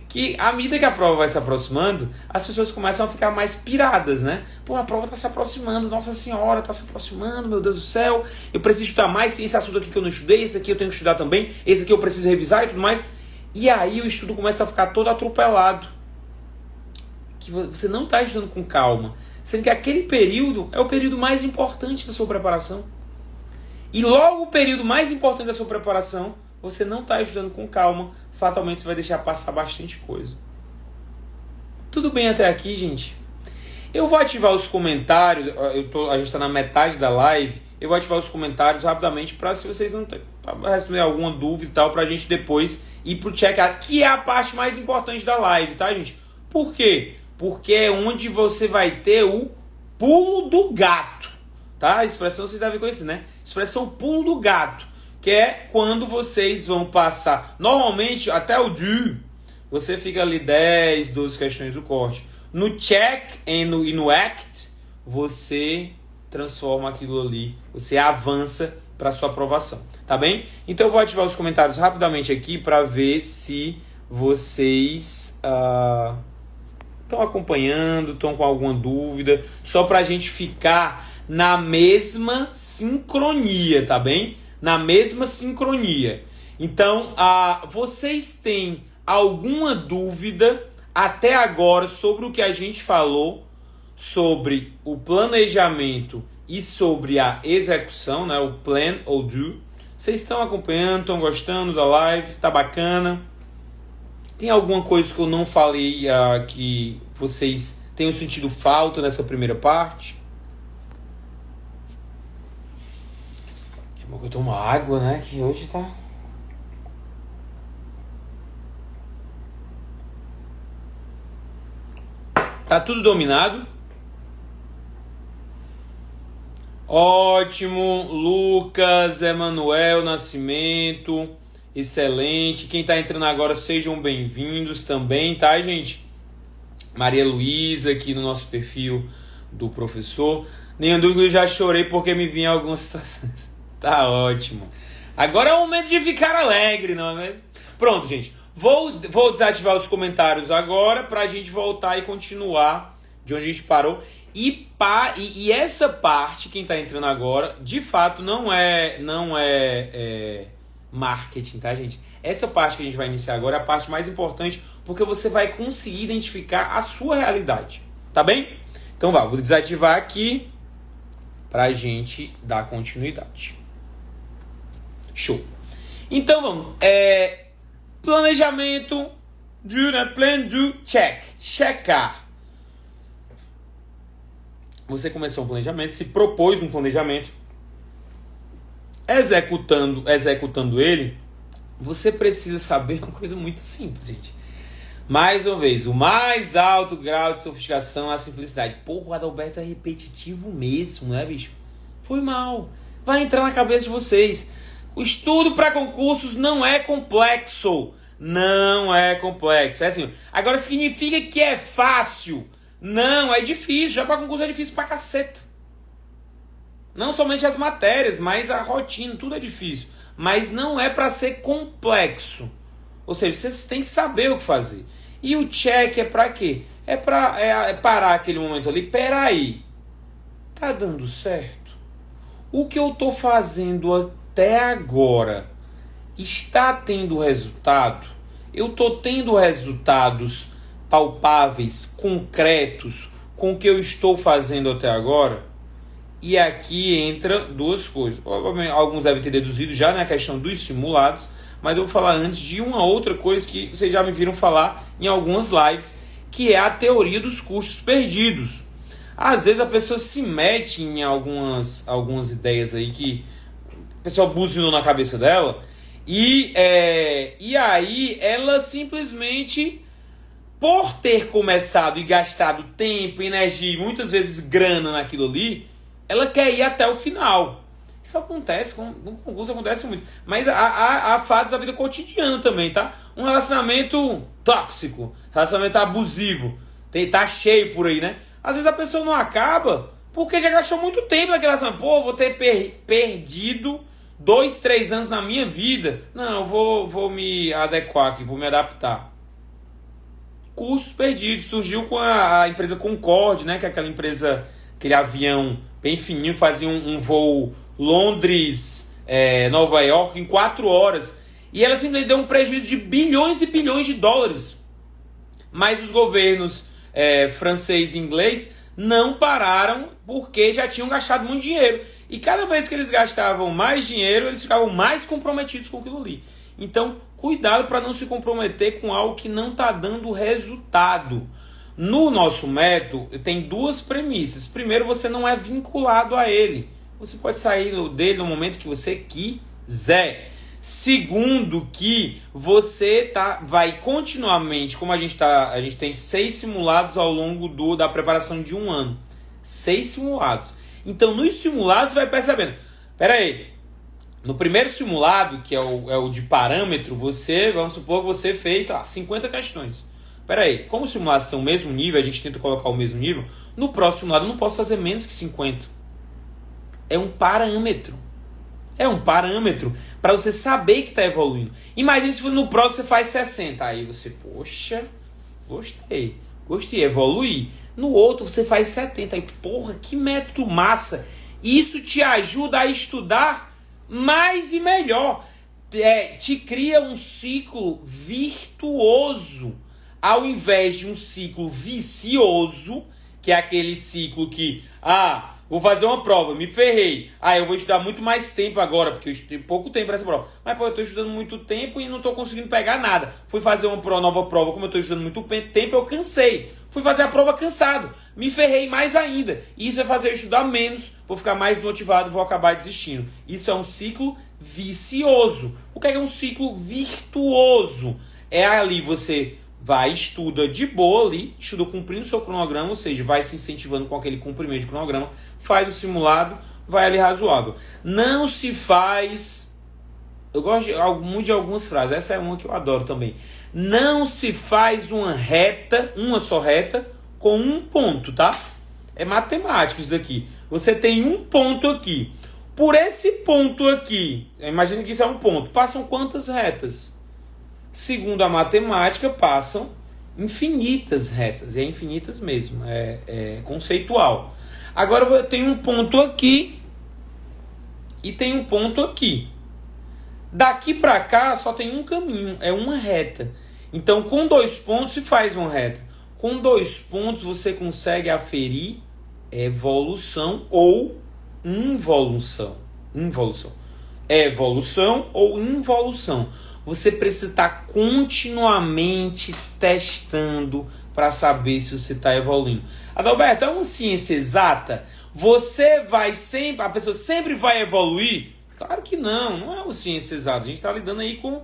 A: que à medida que a prova vai se aproximando, as pessoas começam a ficar mais piradas, né? Pô, a prova está se aproximando, Nossa Senhora, está se aproximando, meu Deus do céu, eu preciso estudar mais, tem esse assunto aqui que eu não estudei, esse aqui eu tenho que estudar também, esse aqui eu preciso revisar e tudo mais. E aí o estudo começa a ficar todo atropelado. Que você não está estudando com calma, sendo que aquele período é o período mais importante da sua preparação. E logo o período mais importante da sua preparação, você não está estudando com calma, fatalmente você vai deixar passar bastante coisa. Tudo bem até aqui, gente? Eu vou ativar os comentários, a gente está na metade da live, eu vou ativar os comentários rapidamente para, se vocês não responder alguma dúvida e tal, para a gente depois ir para o check-out, que é a parte mais importante da live, tá, gente? Por quê? Porque é onde você vai ter o pulo do gato, tá? A expressão vocês devem conhecer, né? Expressão pulo do gato, que é quando vocês vão passar, normalmente até o do, você fica ali 10, 12 questões do corte. No check e no act, você transforma aquilo ali, você avança para sua aprovação, tá bem? Então eu vou ativar os comentários rapidamente aqui para ver se vocês estão acompanhando, estão com alguma dúvida, só para a gente ficar na mesma sincronia, tá bem? Na mesma sincronia. Então, vocês têm alguma dúvida até agora sobre o que a gente falou sobre o planejamento e sobre a execução, né? O plan ou do? Vocês estão acompanhando, estão gostando da live? Tá bacana? Tem alguma coisa que eu não falei que vocês tenham sentido falta nessa primeira parte? Que bom que eu tomo água, né? Que hoje tá... Tá tudo dominado? Ótimo. Lucas, Emanuel Nascimento, excelente. Quem tá entrando agora, sejam bem-vindos também, tá, gente? Maria Luísa aqui no nosso perfil do professor. Nem dúvida, eu já chorei porque me vinha algumas situações. Tá ótimo. Agora é o momento de ficar alegre, não é mesmo? Pronto, gente. Vou desativar os comentários agora pra gente voltar e continuar de onde a gente parou. E essa parte, quem tá entrando agora, de fato não é marketing, tá, gente? Essa parte que a gente vai iniciar agora é a parte mais importante, porque você vai conseguir identificar a sua realidade, tá bem? Então vou desativar aqui pra gente dar continuidade. Show. Então vamos. Planejamento, plan, do, check. Checar. Você começou um planejamento, se propôs um planejamento, executando ele, você precisa saber uma coisa muito simples, gente. Mais uma vez, o mais alto grau de sofisticação é a simplicidade. Porra, o Adalberto é repetitivo mesmo, né, bicho? Foi mal. Vai entrar na cabeça de vocês. O estudo para concursos não é complexo. Não é complexo. É assim. Agora significa que é fácil? Não, é difícil. Já para concurso é difícil pra caceta. Não somente as matérias, mas a rotina, tudo é difícil. Mas não é para ser complexo. Ou seja, você tem que saber o que fazer. E o check é para quê? É para parar aquele momento ali. Peraí, tá dando certo? O que eu tô fazendo até agora está tendo resultado? Eu tô tendo resultados palpáveis, concretos com o que eu estou fazendo até agora? E aqui entra duas coisas. Alguns devem ter deduzido já na questão dos simulados, mas eu vou falar antes de uma outra coisa que vocês já me viram falar em algumas lives, que é a teoria dos custos perdidos. Às vezes a pessoa se mete em algumas ideias aí que o pessoal buzinou na cabeça dela, e aí ela simplesmente, por ter começado e gastado tempo, energia e muitas vezes grana naquilo ali, ela quer ir até o final. Isso acontece, no concurso acontece muito. Mas há fases da vida cotidiana também, tá? Um relacionamento tóxico, relacionamento abusivo, tá cheio por aí, né? Às vezes a pessoa não acaba porque já gastou muito tempo naquele relacionamento. Pô, vou ter perdido 2, 3 anos na minha vida. Não, vou me adequar aqui, vou me adaptar. Custos perdidos. Surgiu com a empresa Concorde, né? Que é aquela empresa, aquele avião bem fininho, que fazia um voo Londres, Nova York em 4 horas. E ela simplesmente deu um prejuízo de bilhões e bilhões de dólares. Mas os governos francês e inglês não pararam porque já tinham gastado muito dinheiro. E cada vez que eles gastavam mais dinheiro, eles ficavam mais comprometidos com aquilo ali. Então, cuidado para não se comprometer com algo que não está dando resultado. No nosso método, tem 2 premissas. Primeiro, você não é vinculado a ele. Você pode sair dele no momento que você quiser. Segundo, que você vai continuamente, como a gente tem 6 simulados ao longo da preparação de 1 ano. 6 simulados. Então, nos simulados, você vai percebendo. Pera aí, no primeiro simulado, que é o de parâmetro, vamos supor que você fez 50 questões. Pera aí, como os simulados têm o mesmo nível, a gente tenta colocar o mesmo nível, no próximo simulado eu não posso fazer menos que 50. É um parâmetro. É um parâmetro para você saber que está evoluindo. Imagina se no próximo você faz 60. Aí você, poxa, gostei, evoluir. No outro você faz 70. Aí, porra, que método massa. Isso te ajuda a estudar mais e melhor. Te cria um ciclo virtuoso, ao invés de um ciclo vicioso, que é aquele ciclo que, vou fazer uma prova, me ferrei. Eu vou estudar muito mais tempo agora, porque eu estudei pouco tempo para essa prova. Mas, eu estou estudando muito tempo e não estou conseguindo pegar nada. Fui fazer uma nova prova, como eu estou estudando muito tempo, eu cansei. Fui fazer a prova cansado. Me ferrei mais ainda. Isso vai fazer eu estudar menos, vou ficar mais motivado, vou acabar desistindo. Isso é um ciclo vicioso. O que é um ciclo virtuoso? É ali você vai, estuda de boa ali, estuda cumprindo o seu cronograma, ou seja, vai se incentivando com aquele cumprimento de cronograma, faz o simulado, vai ali razoável. Não se faz... Eu gosto muito de algumas frases, essa é uma que eu adoro também. Não se faz uma só reta, com um ponto, tá? É matemático isso daqui. Você tem um ponto aqui. Por esse ponto aqui, imagina que isso é um ponto, passam quantas retas? Segundo a matemática, passam infinitas retas. É infinitas mesmo. É conceitual. Agora eu tenho um ponto aqui e tem um ponto aqui. Daqui para cá só tem um caminho. É uma reta. Então, com 2 pontos se faz uma reta. Com 2 pontos você consegue aferir evolução ou involução. Evolução ou involução. Você precisa estar continuamente testando para saber se você está evoluindo. Adalberto, é uma ciência exata? A pessoa sempre vai evoluir? Claro que não é uma ciência exata. A gente está lidando aí com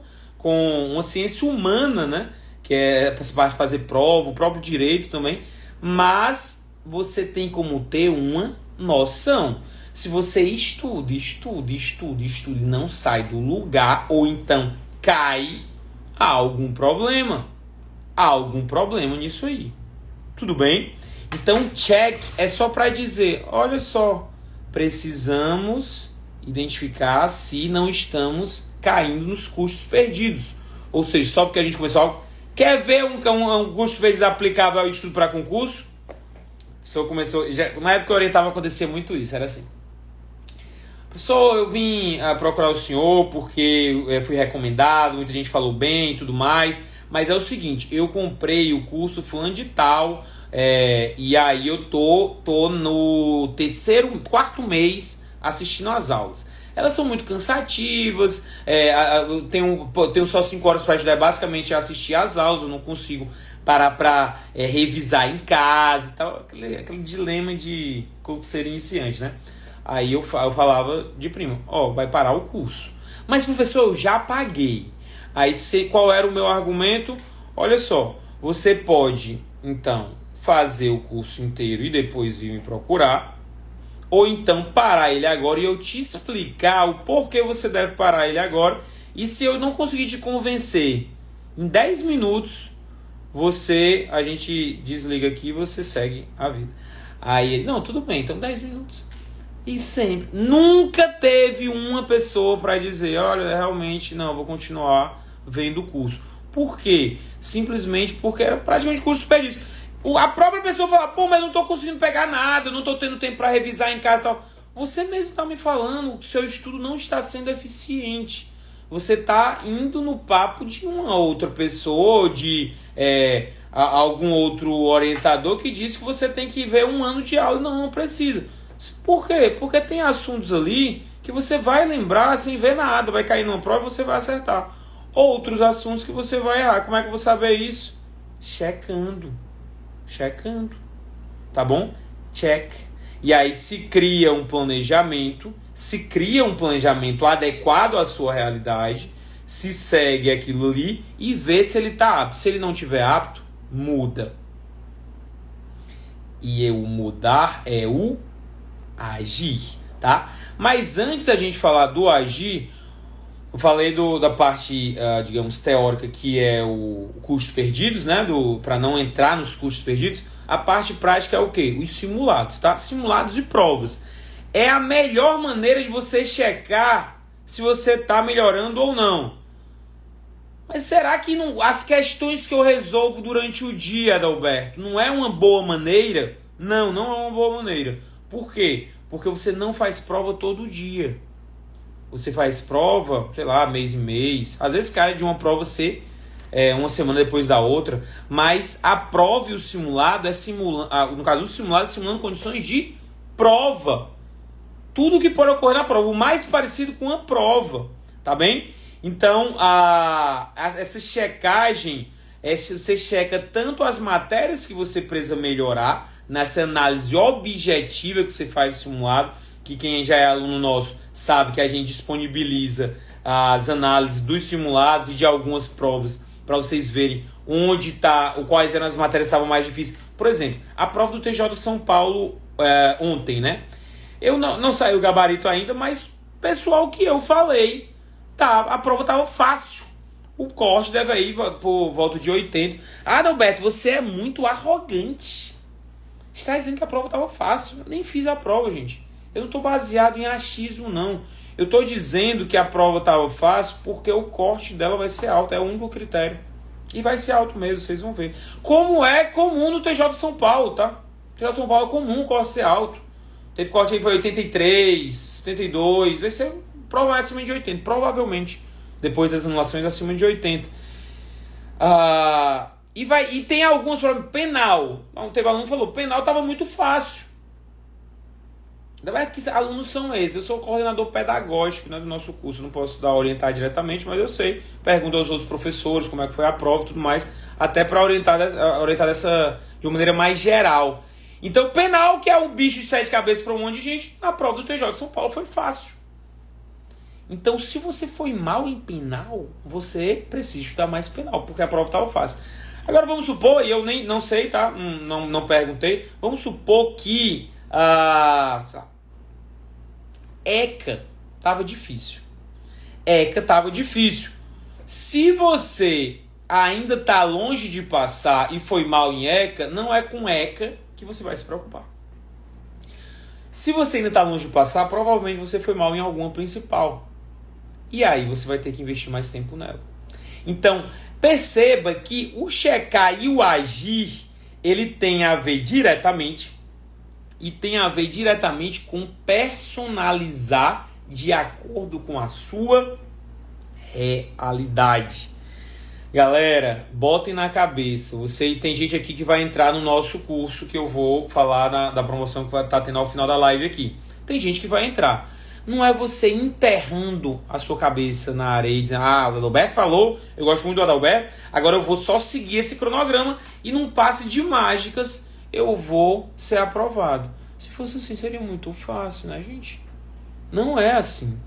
A: uma ciência humana, né? Que é para fazer prova, o próprio direito também. Mas você tem como ter uma noção. Se você estuda e não sai do lugar, ou então cai, há algum problema. Há algum problema nisso aí. Tudo bem? Então, check é só para dizer, olha só, precisamos identificar se não estamos caindo nos custos perdidos. Ou seja, só porque a gente começou algo. Quer ver um custo perdido aplicável ao estudo para concurso? A pessoa começou. Na época que eu orientava, acontecia muito isso, era assim. Pessoal, eu vim procurar o senhor porque fui recomendado, muita gente falou bem e tudo mais. Mas é o seguinte, eu comprei o curso fulano de tal, e aí eu tô no quarto mês assistindo às aulas. Elas são muito cansativas, eu tenho só 5 horas para ajudar, basicamente a assistir às aulas, eu não consigo parar para revisar em casa e tal, aquele dilema de ser iniciante, né? Aí eu falava de prima, vai parar o curso. Mas professor, eu já paguei. Aí qual era o meu argumento? Olha só, você pode então fazer o curso inteiro e depois vir me procurar, ou então parar ele agora e eu te explicar o porquê você deve parar ele agora. E se eu não conseguir te convencer em 10 minutos, a gente desliga aqui e você segue a vida. Aí ele, não, tudo bem, então 10 minutos. E sempre, nunca teve uma pessoa para dizer, olha, realmente não, vou continuar vendo o curso. Por quê? Simplesmente porque era praticamente curso perdido. A própria pessoa fala, pô, mas não estou conseguindo pegar nada, não estou tendo tempo para revisar em casa e tal. Você mesmo está me falando que o seu estudo não está sendo eficiente. Você está indo no papo de uma outra pessoa, ou de algum outro orientador que disse que você tem que ver 1 ano de aula. Não precisa. Por quê? Porque tem assuntos ali que você vai lembrar sem ver nada, vai cair numa prova e você vai acertar. Outros assuntos que você vai errar. Como é que eu vou saber isso? Checando. Tá bom? Check. E aí se cria um planejamento adequado à sua realidade, se segue aquilo ali e vê se ele está apto. Se ele não estiver apto, muda. E o mudar é o agir, tá? Mas antes da gente falar do agir, eu falei da parte, digamos, teórica, que é o custos perdidos, né? Para não entrar nos custos perdidos. A parte prática é o quê? Os simulados, tá? Simulados e provas. É a melhor maneira de você checar se você está melhorando ou não. Mas será que as questões que eu resolvo durante o dia, Adalberto, não é uma boa maneira? Não é uma boa maneira. Por quê? Porque você não faz prova todo dia. Você faz prova, sei lá, mês em mês. Às vezes cai de uma prova ser uma semana depois da outra. Mas a prova e o simulado no caso, o simulado é simulando condições de prova. Tudo que pode ocorrer na prova. O mais parecido com a prova. Tá bem? Então, essa checagem, você checa tanto as matérias que você precisa melhorar, nessa análise objetiva que você faz no simulado, que quem já é aluno nosso sabe que a gente disponibiliza as análises dos simulados e de algumas provas para vocês verem quais eram as matérias que estavam mais difíceis. Por exemplo, a prova do TJ São Paulo ontem, né? Eu não saiu o gabarito ainda, mas pessoal que eu falei, a prova estava fácil. O corte deve ir por volta de 80. Ah, Norberto, você é muito arrogante. Está dizendo que a prova estava fácil. Eu nem fiz a prova, gente. Eu não estou baseado em achismo, não. Eu estou dizendo que a prova estava fácil porque o corte dela vai ser alto. É o único critério. E vai ser alto mesmo, vocês vão ver. Como é comum no TJ São Paulo, tá? No TJ São Paulo é comum o corte ser alto. Teve corte aí, foi 83, 82. Vai ser prova acima de 80. Provavelmente, depois das anulações, acima de 80. E tem alguns problemas. Penal. Teve aluno que falou, penal estava muito fácil. Na verdade, que alunos são esses? Eu sou o coordenador pedagógico, né, do nosso curso. Não posso orientar diretamente, mas eu sei. Pergunto aos outros professores como é que foi a prova e tudo mais. Até para orientar de uma maneira mais geral. Então, penal, que é o bicho de 7 cabeças para um monte de gente, na prova do TJ de São Paulo foi fácil. Então, se você foi mal em penal, você precisa estudar mais penal, porque a prova estava fácil. Agora, vamos supor, e eu nem não sei, tá? Não perguntei. Vamos supor que ECA estava difícil. Se você ainda está longe de passar e foi mal em ECA, não é com ECA que você vai se preocupar. Se você ainda está longe de passar, provavelmente você foi mal em alguma principal. E aí você vai ter que investir mais tempo nela. Então, perceba que o checar e o agir, ele tem a ver diretamente, e tem a ver diretamente com personalizar de acordo com a sua realidade. Galera, botem na cabeça. Tem gente aqui que vai entrar no nosso curso, que eu vou falar da promoção que vai estar tendo ao final da live aqui. Tem gente que vai entrar. Não é você enterrando a sua cabeça na areia e dizendo, o Adalberto falou, eu gosto muito do Adalberto, agora eu vou só seguir esse cronograma e num passe de mágicas eu vou ser aprovado. Se fosse assim, seria muito fácil, né, gente? Não é assim.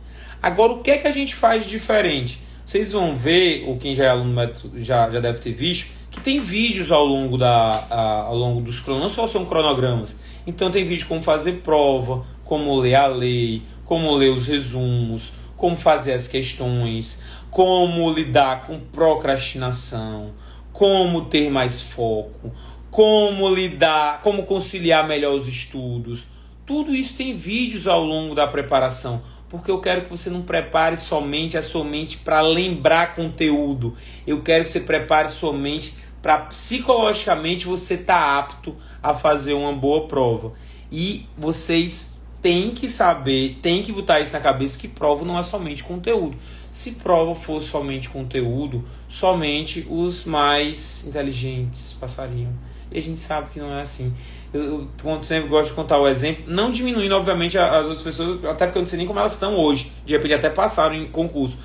A: Agora, o que é que a gente faz de diferente? Vocês vão ver, ou quem já é aluno já deve ter visto, que tem vídeos ao longo dos cronogramas, não só são cronogramas. Então tem vídeo como fazer prova, como ler a lei, como ler os resumos, como fazer as questões, como lidar com procrastinação, como ter mais foco, como conciliar melhor os estudos. Tudo isso tem vídeos ao longo da preparação, porque eu quero que você não prepare somente a sua mente para lembrar conteúdo. Eu quero que você prepare sua mente para psicologicamente você estar apto a fazer uma boa prova. E vocês têm que saber, têm que botar isso na cabeça, que prova não é somente conteúdo. Se prova fosse somente conteúdo, somente os mais inteligentes passariam. E a gente sabe que não é assim. Eu sempre gosto de contar o exemplo, não diminuindo, obviamente, as outras pessoas, até porque eu não sei nem como elas estão hoje. De repente até passaram em concurso.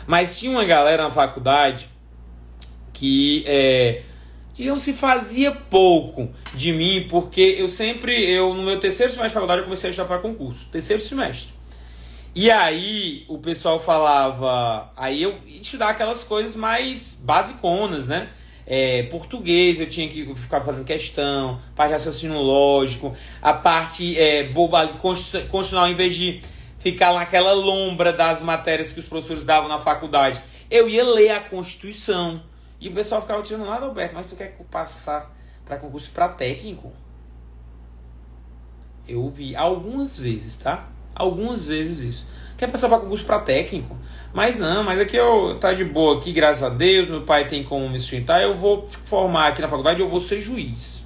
A: Mas tinha uma galera na faculdade que, digamos, se fazia pouco de mim, porque no meu terceiro semestre de faculdade, eu comecei a estudar para concurso. Terceiro semestre. E aí o pessoal falava, aí eu ia estudar aquelas coisas mais basiconas, né? Português, eu tinha que ficar fazendo questão, parte de raciocínio lógico, a parte boba, constitucional, em vez de ficar naquela lombra das matérias que os professores davam na faculdade, eu ia ler a Constituição. E o pessoal ficava tirando lá, Alberto, mas tu quer passar para concurso para técnico? Eu vi algumas vezes, tá? Algumas vezes isso. Quer passar para concurso para técnico? Mas aqui tá de boa aqui, graças a Deus, meu pai tem como me sustentar, eu vou formar aqui na faculdade, eu vou ser juiz.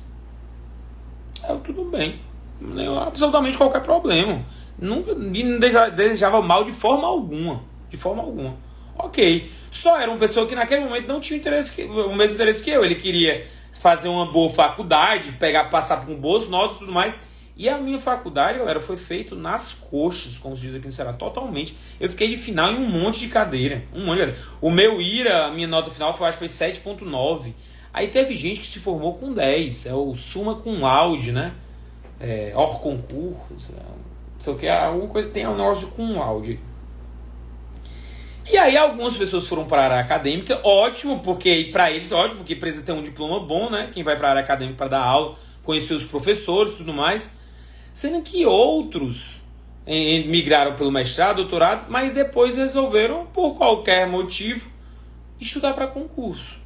A: Tudo bem. Não, absolutamente qualquer problema. Nunca me desejava mal de forma alguma. De forma alguma. Ok. Só era uma pessoa que naquele momento não tinha o mesmo interesse que eu. Ele queria fazer uma boa faculdade, passar com boas notas e tudo mais. E a minha faculdade, galera, foi feito nas coxas, como se diz aqui no Ceará, totalmente. Eu fiquei de final em um monte de cadeira. O meu IRA, a minha nota final, acho que foi 7,9. Aí teve gente que se formou com 10. É o Suma com Laude, né? Hors concurso, não sei o que, alguma coisa tem um negócio com Laude. E aí algumas pessoas foram para a área acadêmica, ótimo, porque para eles, ótimo, porque precisa ter um diploma bom, né? Quem vai para a área acadêmica para dar aula, conhecer os professores e tudo mais. Sendo que outros migraram pelo mestrado, doutorado, mas depois resolveram, por qualquer motivo, estudar para concurso.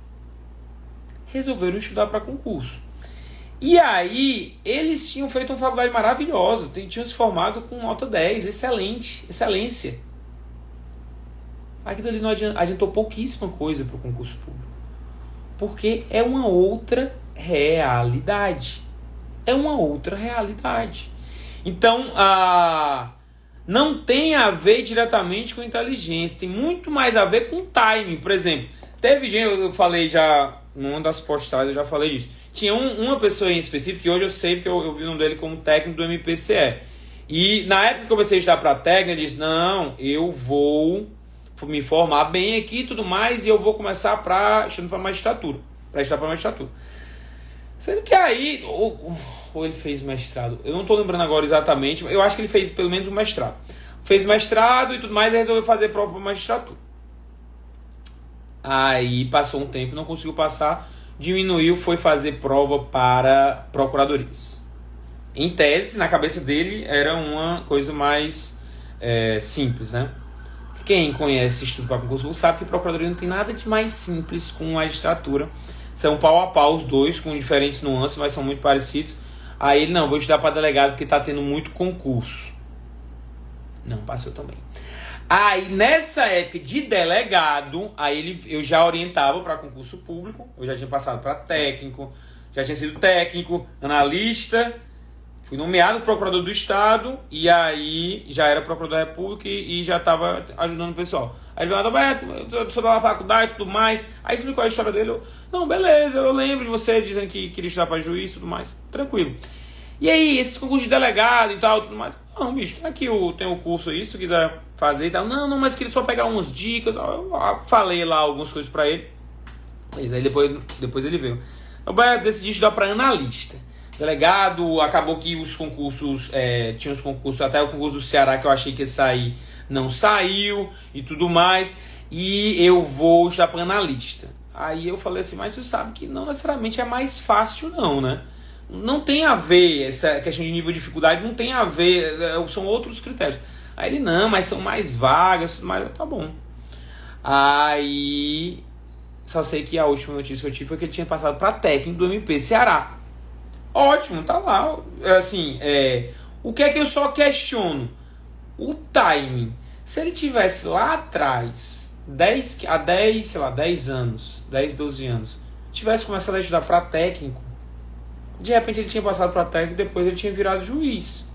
A: E aí, eles tinham feito uma faculdade maravilhosa, tinham se formado com nota 10, excelência. Aquilo ali não adiantou pouquíssima coisa para o concurso público. Porque é uma outra realidade. Então, não tem a ver diretamente com inteligência, tem muito mais a ver com timing. Por exemplo, teve gente, eu falei já, numa das postagens eu já falei disso. Tinha uma pessoa em específico, que hoje eu sei porque eu vi o nome dele como técnico do MPCE. E na época que eu comecei a estudar para técnico, ele disse, não, eu vou me formar bem aqui e tudo mais, e eu vou começar estudando para magistratura. Para estudar para magistratura. Sendo que aí, ou ele fez mestrado, eu não estou lembrando agora exatamente, mas eu acho que ele fez pelo menos um mestrado. Fez mestrado e tudo mais, e resolveu fazer prova para magistratura. Aí passou um tempo, não conseguiu passar, diminuiu, foi fazer prova para procuradorias. Em tese, na cabeça dele, era uma coisa mais simples, né? Quem conhece estudo para concurso público sabe que procuradoria não tem nada de mais simples com magistratura. São pau a pau os dois, com diferentes nuances, mas são muito parecidos. Aí ele, não, vou estudar para delegado porque está tendo muito concurso. Não passou também. Aí nessa época de delegado, eu já orientava para concurso público, eu já tinha passado para técnico, já tinha sido técnico, analista, fui nomeado procurador do estado e aí já era procurador da república e já estava ajudando o pessoal. Aí ele falou, Alberto, eu sou da faculdade e tudo mais. Aí explicou a história dele, não, beleza, eu lembro de você dizendo que queria estudar para juiz e tudo mais, tranquilo. E aí, esses concursos de delegado e tal, tudo mais. Não, bicho, aqui tem o curso aí, se tu quiser fazer e tal. Não, mas queria só pegar umas dicas. Eu falei lá algumas coisas pra ele. Mas aí depois ele veio. Eu decidi estudar pra analista. Delegado, acabou que os concursos, tinha os concursos, até o concurso do Ceará que eu achei que ia sair, não saiu e tudo mais. E eu vou estudar pra analista. Aí eu falei assim, mas tu sabe que não necessariamente é mais fácil não, né? Não tem a ver, essa questão de nível de dificuldade não tem a ver, são outros critérios. Aí ele, não, mas são mais vagas, mas tá bom. Aí, só sei que a última notícia que eu tive foi que ele tinha passado para técnico do MP Ceará. Ótimo, tá lá. Assim, o que é que eu só questiono? O timing. Se ele tivesse lá atrás, 10 anos, 10, 12 anos, tivesse começado a estudar para técnico, de repente ele tinha passado para técnico e depois ele tinha virado juiz.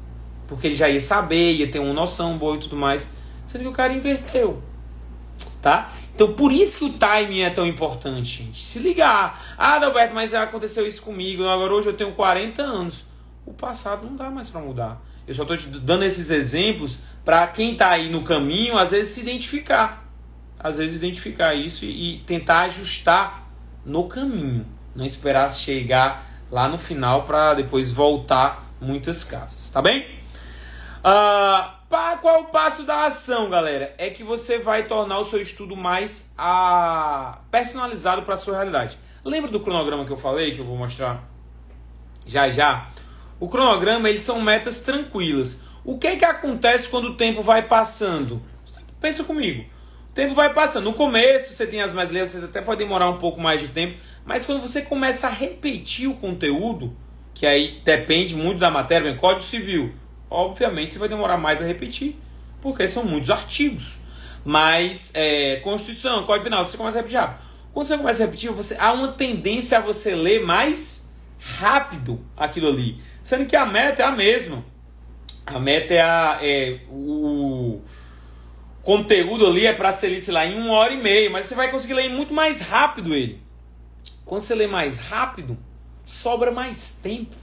A: Porque ele já ia saber, ia ter uma noção boa e tudo mais. Sendo que o cara inverteu. Tá? Então por isso que o timing é tão importante, gente. Se ligar. Ah, Adalberto, mas aconteceu isso comigo. Agora hoje eu tenho 40 anos. O passado não dá mais para mudar. Eu só estou te dando esses exemplos para quem está aí no caminho, às vezes se identificar. Às vezes identificar isso e tentar ajustar no caminho. Não esperar chegar lá no final para depois voltar muitas casas, tá bem? Qual é o passo da ação, galera? É que você vai tornar o seu estudo mais personalizado para a sua realidade. Lembra do cronograma que eu falei, que eu vou mostrar já? O cronograma, eles são metas tranquilas. O que é que acontece quando o tempo vai passando? Pensa comigo. O tempo vai passando. No começo, você tem as mais leves, você até pode demorar um pouco mais de tempo, mas quando você começa a repetir o conteúdo, que aí depende muito da matéria, bem, Código Civil, obviamente você vai demorar mais a repetir, porque são muitos artigos. Mas Constituição, Código Penal, você começa a repetir rápido. Quando você começa a repetir, há uma tendência a você ler mais rápido aquilo ali. Sendo que a meta é a mesma. A meta o conteúdo ali é para ser lido, sei lá, em 1h30, mas você vai conseguir ler muito mais rápido ele. Quando você lê mais rápido, sobra mais tempo.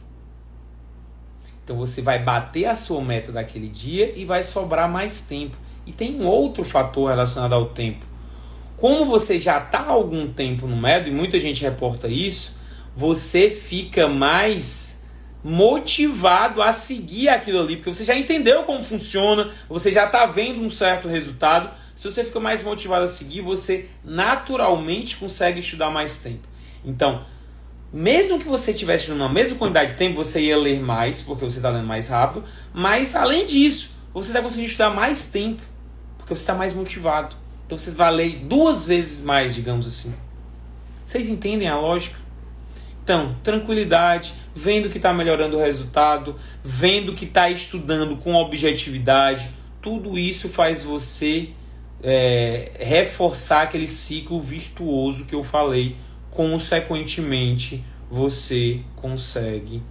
A: Então você vai bater a sua meta daquele dia e vai sobrar mais tempo. E tem um outro fator relacionado ao tempo. Como você já está há algum tempo no método, e muita gente reporta isso, você fica mais motivado a seguir aquilo ali, porque você já entendeu como funciona, você já está vendo um certo resultado. Se você fica mais motivado a seguir, você naturalmente consegue estudar mais tempo. Então, mesmo que você estivesse estudando na mesma quantidade de tempo, você ia ler mais, porque você está lendo mais rápido, mas além disso, você está conseguindo estudar mais tempo, porque você está mais motivado. Então você vai ler 2 vezes mais, digamos assim. Vocês entendem a lógica? Então, tranquilidade, vendo que está melhorando o resultado, vendo que está estudando com objetividade, tudo isso faz você reforçar aquele ciclo virtuoso que eu falei. Consequentemente, você consegue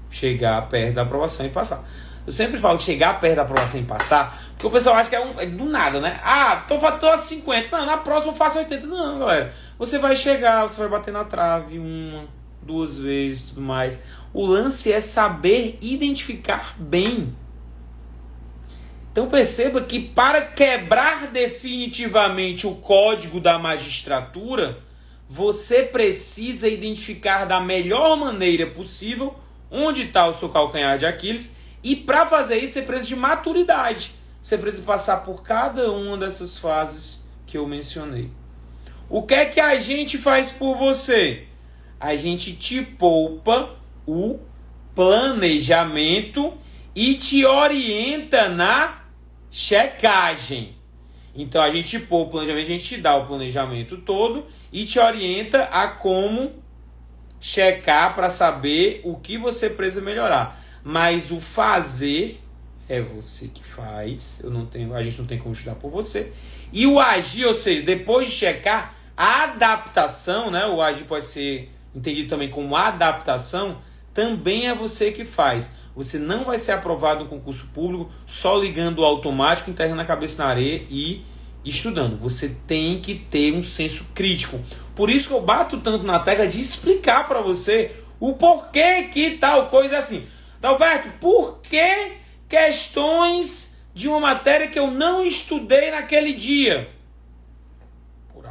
A: chegar perto da aprovação e passar. Eu sempre falo chegar perto da aprovação e passar, porque o pessoal acha que é do nada, né? Tô a 50, não, na próxima eu faço 80. Não, galera. Você vai chegar, você vai bater na trave 1, 2 vezes, tudo mais. O lance é saber identificar bem. Então perceba que para quebrar definitivamente o código da magistratura, você precisa identificar da melhor maneira possível onde está o seu calcanhar de Aquiles, e para fazer isso você precisa de maturidade. Você precisa passar por cada uma dessas fases que eu mencionei. O que é que a gente faz por você? A gente te poupa o planejamento e te orienta na checagem. Então a gente pôr o planejamento, a gente te dá o planejamento todo e te orienta a como checar para saber o que você precisa melhorar. Mas o fazer é você que faz, a gente não tem como estudar por você. E o agir, ou seja, depois de checar, a adaptação, né? O agir pode ser entendido também como adaptação, também é você que faz. Você não vai ser aprovado no concurso público só ligando o automático, enterrando a cabeça na areia e estudando. Você tem que ter um senso crítico. Por isso que eu bato tanto na tecla de explicar para você o porquê que tal coisa é assim. Dalberto, por que questões de uma matéria que eu não estudei naquele dia? Por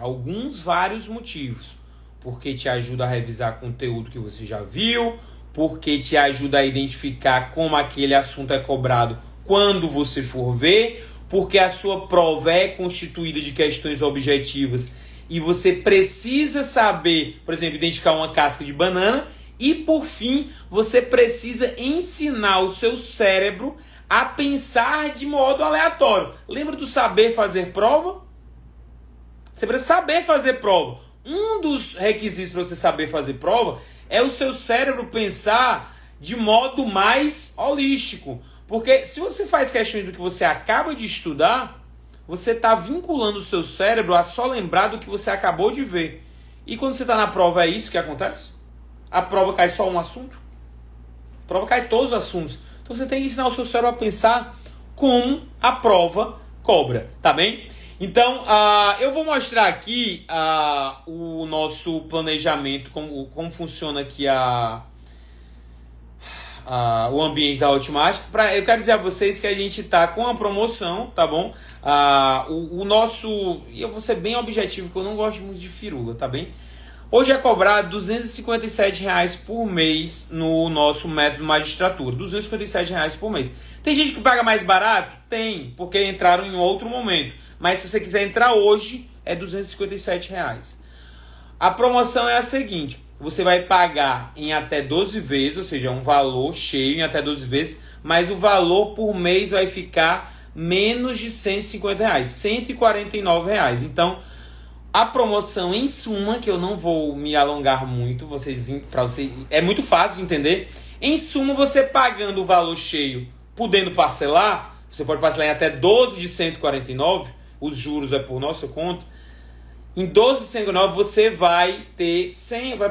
A: vários motivos. Porque te ajuda a revisar conteúdo que você já viu, porque te ajuda a identificar como aquele assunto é cobrado quando você for ver, porque a sua prova é constituída de questões objetivas e você precisa saber, por exemplo, identificar uma casca de banana, e por fim, você precisa ensinar o seu cérebro a pensar de modo aleatório. Lembra do saber fazer prova? Você precisa saber fazer prova. Um dos requisitos para você saber fazer prova é o seu cérebro pensar de modo mais holístico. Porque se você faz questões do que você acaba de estudar, você está vinculando o seu cérebro a só lembrar do que você acabou de ver. E quando você está na prova, é isso que acontece? A prova cai só um assunto? A prova cai todos os assuntos. Então você tem que ensinar o seu cérebro a pensar como a prova cobra, tá bem? Então, eu vou mostrar aqui o nosso planejamento, como funciona aqui o ambiente da Hotmart. Eu quero dizer a vocês que a gente está com a promoção, tá bom? E eu vou ser bem objetivo, porque eu não gosto muito de firula, tá bem? Hoje é cobrado R$ 257,00 por mês no nosso método magistratura. R$ 257,00 por mês. Tem gente que paga mais barato? Tem, porque entraram em outro momento. Mas se você quiser entrar hoje, é R$ 257,00. A promoção é a seguinte: você vai pagar em até 12 vezes, ou seja, um valor cheio em até 12 vezes, mas o valor por mês vai ficar menos de R$ 150,00, R$ 149,00. Então, a promoção em suma, que eu não vou me alongar muito, para vocês é muito fácil de entender. Em suma, você pagando o valor cheio, podendo parcelar, você pode parcelar em até 12 de 149, os juros é por nossa conta. Em 12 de 149 você vai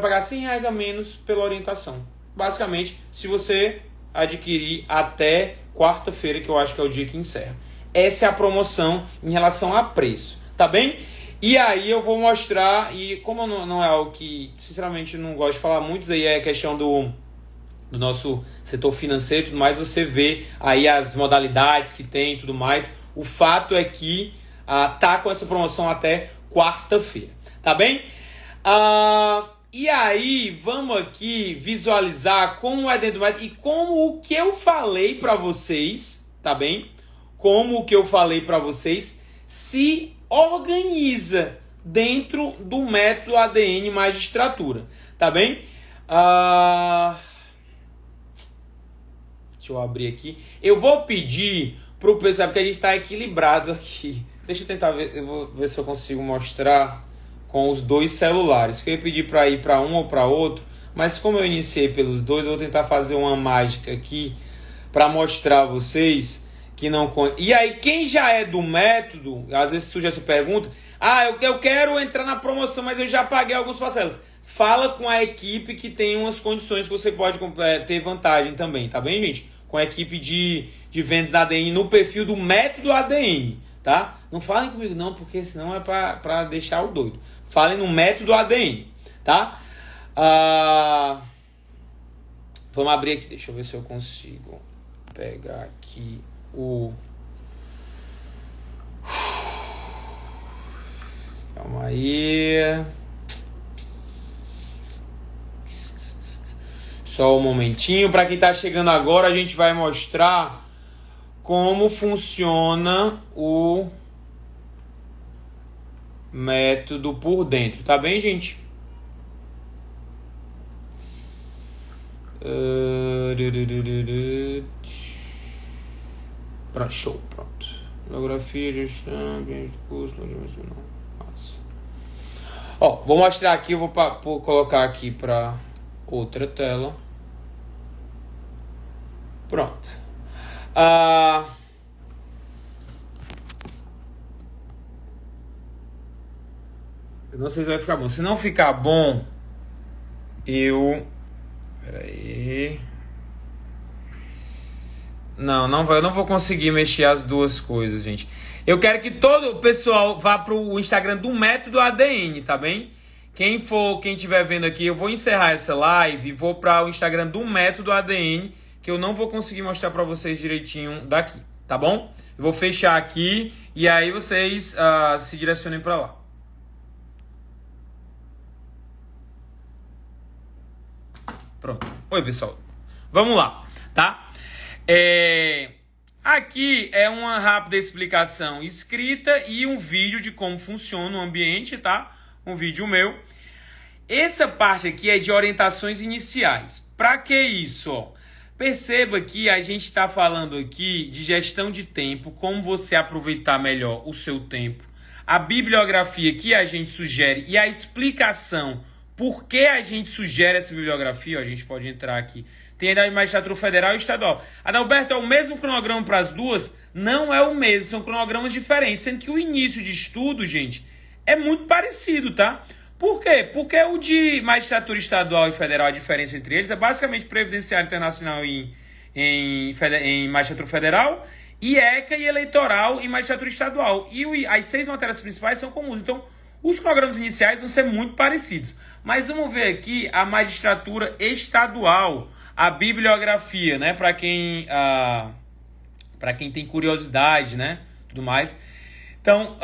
A: pagar R$ 100 a menos pela orientação. Basicamente, se você adquirir até quarta-feira, que eu acho que é o dia que encerra. Essa é a promoção em relação a preço, tá bem? E aí eu vou mostrar, e como não é algo que, sinceramente, eu não gosto de falar muito, isso aí é questão do nosso setor financeiro e tudo mais, você vê aí as modalidades que tem e tudo mais. O fato é que tá com essa promoção até quarta-feira, tá bem? E aí, vamos aqui visualizar como é dentro do método e como o que eu falei para vocês, tá bem? Como o que eu falei para vocês se organiza dentro do método ADN Magistratura, tá bem? Deixa eu abrir aqui. Eu vou pedir pro pessoal, porque a gente está equilibrado aqui. Deixa eu tentar ver, eu vou ver se eu consigo mostrar com os dois celulares. Que eu ia pedir para ir para um ou para outro, mas como eu iniciei pelos dois, eu vou tentar fazer uma mágica aqui para mostrar a vocês que não conhece. E aí, quem já é do método, às vezes surge essa pergunta: eu quero entrar na promoção, mas eu já paguei algumas parcelas. Fala com a equipe que tem umas condições que você pode ter vantagem também, tá bem, gente? Com a equipe de vendas da ADN no perfil do método ADN, tá? Não falem comigo não, porque senão é para deixar o doido. Falem no método ADN, tá? Vamos abrir aqui, deixa eu ver se eu consigo pegar aqui Calma aí. Só um momentinho. Para quem está chegando agora, a gente vai mostrar como funciona o método por dentro. Tá bem, gente? Pronto, show, pronto. Bibliografia, gestão, ambiente de curso, não. Ó, vou mostrar aqui, eu vou colocar aqui para outra tela. Pronto. Eu não sei se vai ficar bom. Se não ficar bom, Pera aí. Não, eu não vou conseguir mexer as duas coisas, gente. Eu quero que todo o pessoal vá pro Instagram do Método ADN, tá bem? Quem estiver vendo aqui, eu vou encerrar essa live e vou para o Instagram do Método ADN, que eu não vou conseguir mostrar para vocês direitinho daqui, tá bom? Eu vou fechar aqui e aí vocês se direcionem para lá. Pronto. Oi, pessoal. Vamos lá, tá? Aqui é uma rápida explicação escrita e um vídeo de como funciona o ambiente, tá? Um vídeo meu. Essa parte aqui é de orientações iniciais. Para que isso? Ó? Perceba que a gente está falando aqui de gestão de tempo, como você aproveitar melhor o seu tempo, a bibliografia que a gente sugere e a explicação por que a gente sugere essa bibliografia. Ó, a gente pode entrar aqui. Tem a Magistratura Federal e Estadual. Adalberto, é o mesmo cronograma para as duas? Não é o mesmo, são cronogramas diferentes. Sendo que o início de estudo, gente, é muito parecido, tá? Por quê? Porque o de Magistratura Estadual e Federal, a diferença entre eles é basicamente Previdenciário Internacional em Magistratura Federal e ECA e Eleitoral em Magistratura Estadual. E as 6 matérias principais são comuns. Então, os cronogramas iniciais vão ser muito parecidos. Mas vamos ver aqui a Magistratura Estadual, a bibliografia, né? Para quem tem curiosidade, né? Tudo mais. Então,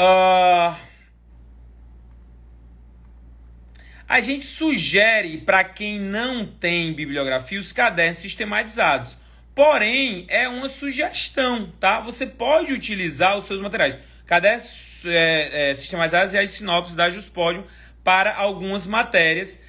A: a gente sugere para quem não tem bibliografia os cadernos sistematizados. Porém, é uma sugestão, tá? Você pode utilizar os seus materiais. Cadernos sistematizados e as sinopses da Juspodium para algumas matérias.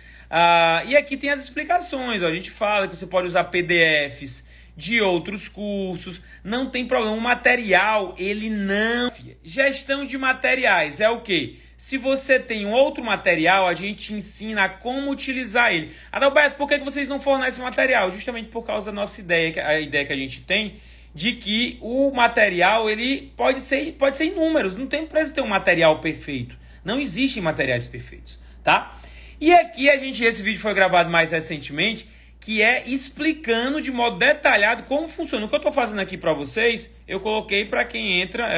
A: E aqui tem as explicações. Ó. A gente fala que você pode usar PDFs de outros cursos. Não tem problema. O material, ele não... Gestão de materiais é o quê? Se você tem um outro material, a gente ensina a como utilizar ele. Adalberto, por que vocês não fornecem material? Justamente por causa da nossa ideia, a ideia que a gente tem de que o material ele pode ser em números. Não tem pressa ter um material perfeito. Não existem materiais perfeitos, tá? E aqui esse vídeo foi gravado mais recentemente, que é explicando de modo detalhado como funciona. O que eu estou fazendo aqui para vocês, eu coloquei para quem entra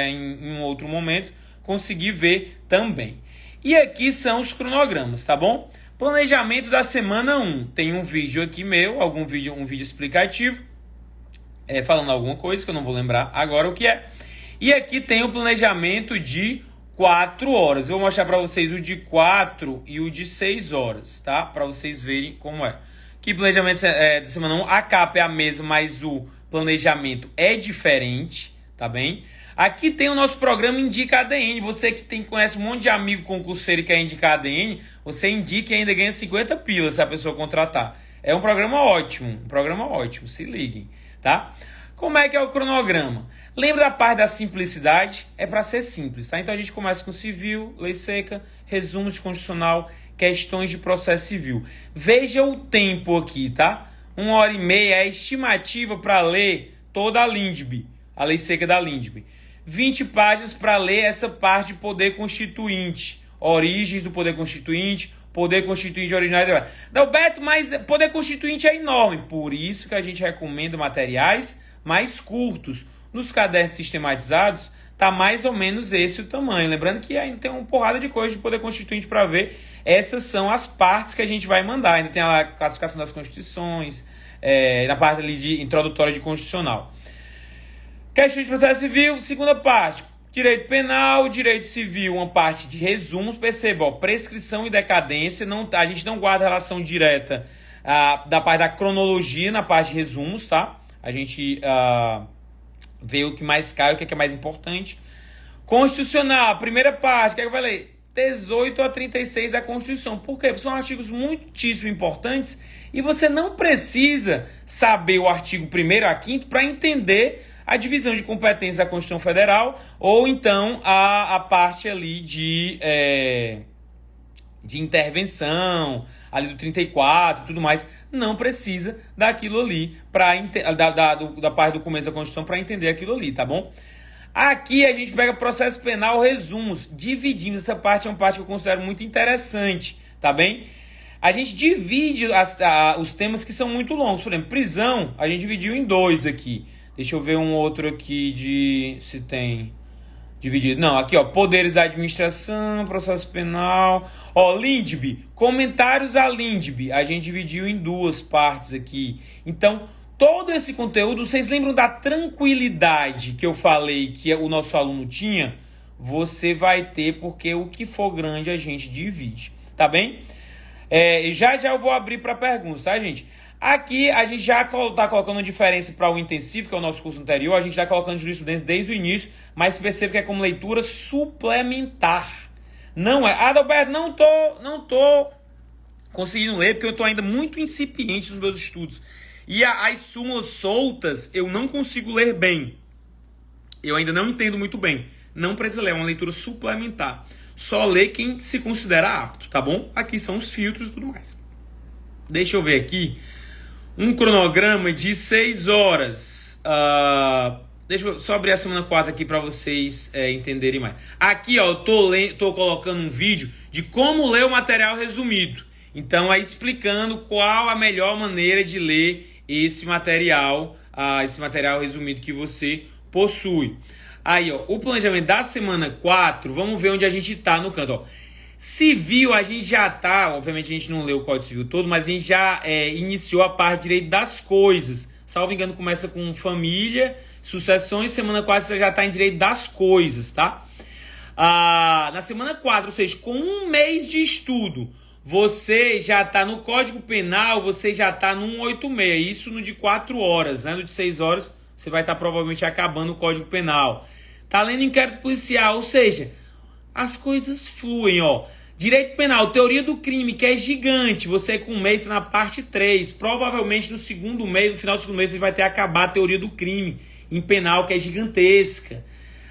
A: em um outro momento conseguir ver também. E aqui são os cronogramas, tá bom? Planejamento da semana 1. Tem um vídeo aqui meu, um vídeo explicativo, falando alguma coisa que eu não vou lembrar agora o que é. E aqui tem o planejamento de 4 horas. Eu vou mostrar para vocês o de 4 e o de 6 horas, tá? Para vocês verem como é. Que planejamento da semana 1, a capa é a mesma, mas o planejamento é diferente, tá bem? Aqui tem o nosso programa Indica ADN. Você que conhece um monte de amigo concurseiro que quer indicar ADN, você indica e ainda ganha 50 pilas se a pessoa contratar. É um programa ótimo, se liguem, tá? Como é que é o cronograma? Lembra da parte da simplicidade? É para ser simples, tá? Então a gente começa com civil, lei seca, resumo de constitucional, questões de processo civil. Veja o tempo aqui, tá? 1h30 é a estimativa para ler toda a LINDB, a lei seca da LINDB. 20 páginas para ler essa parte de poder constituinte, origens do poder constituinte originário. Não, Beto, mas poder constituinte é enorme, por isso que a gente recomenda materiais mais curtos. Nos cadernos sistematizados, tá mais ou menos esse o tamanho. Lembrando que ainda tem uma porrada de coisa de poder constituinte para ver. Essas são as partes que a gente vai mandar. Ainda tem a classificação das constituições, na parte ali de introdutória de constitucional. Questões de processo civil, segunda parte. Direito penal, direito civil, uma parte de resumos. Perceba, prescrição e decadência. A gente não guarda relação direta da parte da cronologia na parte de resumos, tá? A gente vê o que mais cai, o que é mais importante. Constitucional, a primeira parte, o que é que vai ler? 18 a 36 da Constituição. Por quê? Porque são artigos muitíssimo importantes e você não precisa saber o artigo 1º a 5º para entender a divisão de competências da Constituição Federal, ou então a parte ali de intervenção, ali do 34 e tudo mais. Não precisa daquilo ali, da parte do começo da Constituição, para entender aquilo ali, tá bom? Aqui a gente pega processo penal, resumos, dividimos. Essa parte é uma parte que eu considero muito interessante, tá bem? A gente divide os temas que são muito longos. Por exemplo, prisão, a gente dividiu em 2 aqui. Deixa eu ver um outro aqui se tem dividido. Não, aqui, ó, poderes da administração, processo penal. Ó, LINDB, comentários a LINDB. A gente dividiu em 2 partes aqui. Então, todo esse conteúdo, vocês lembram da tranquilidade que eu falei que o nosso aluno tinha? Você vai ter, porque o que for grande a gente divide, tá bem? Já eu vou abrir para perguntas, tá, gente? Aqui a gente já está colocando uma diferença para o intensivo, que é o nosso curso anterior. A gente está colocando jurisprudência desde o início, mas perceba que é como leitura suplementar. Não é. Adalberto, não tô conseguindo ler, porque eu estou ainda muito incipiente nos meus estudos. E as súmulas soltas eu não consigo ler bem. Eu ainda não entendo muito bem. Não precisa ler, é uma leitura suplementar. Só lê quem se considera apto, tá bom? Aqui são os filtros e tudo mais. Deixa eu ver aqui. Um cronograma de 6 horas. Deixa eu só abrir a semana 4 aqui para vocês entenderem mais. Aqui, ó, eu tô colocando um vídeo de como ler o material resumido. Então, explicando qual a melhor maneira de ler esse material resumido que você possui. Aí, ó, o planejamento da semana 4, vamos ver onde a gente tá no canto, ó. Civil, a gente já tá, obviamente a gente não leu o Código Civil todo, mas a gente já iniciou a parte de direito das coisas. Salvo engano, começa com família, sucessões, semana 4 você já tá em direito das coisas, tá? Na semana 4, ou seja, com 1 mês de estudo, você já tá no Código Penal, você já tá no 186, isso no de 4 horas, né? No de 6 horas, você vai estar provavelmente acabando o Código Penal. Tá lendo inquérito policial, ou seja, as coisas fluem, ó. Direito penal, teoria do crime, que é gigante. Você com 1 mês na parte 3. Provavelmente no segundo mês, no final do segundo mês, você vai ter acabado a teoria do crime em penal, que é gigantesca.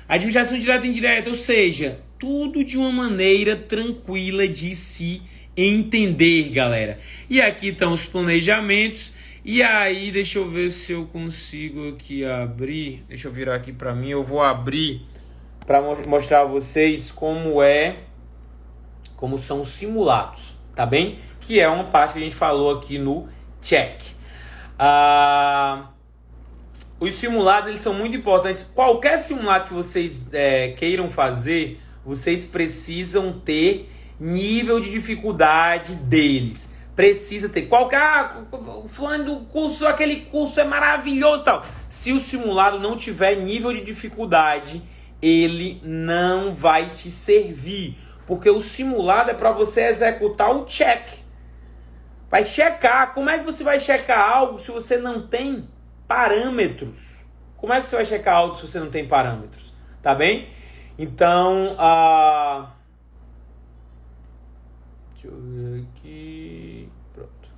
A: Administração direta e indireta, ou seja, tudo de uma maneira tranquila de se entender, galera. E aqui estão os planejamentos. E aí, deixa eu ver se eu consigo aqui abrir. Deixa eu virar aqui para mim. Eu vou abrir para mostrar a vocês como são os simulados, tá bem? Que é uma parte que a gente falou aqui no check. Os simulados, eles são muito importantes. Qualquer simulado que vocês queiram fazer, vocês precisam ter nível de dificuldade deles. Precisa ter. Fulano do curso, aquele curso é maravilhoso e tal. Se o simulado não tiver nível de dificuldade, ele não vai te servir. Porque o simulado é para você executar o check. Vai checar. Como é que você vai checar algo se você não tem parâmetros? Como é que você vai checar algo se você não tem parâmetros? Tá bem? Então, deixa eu ver aqui. Pronto.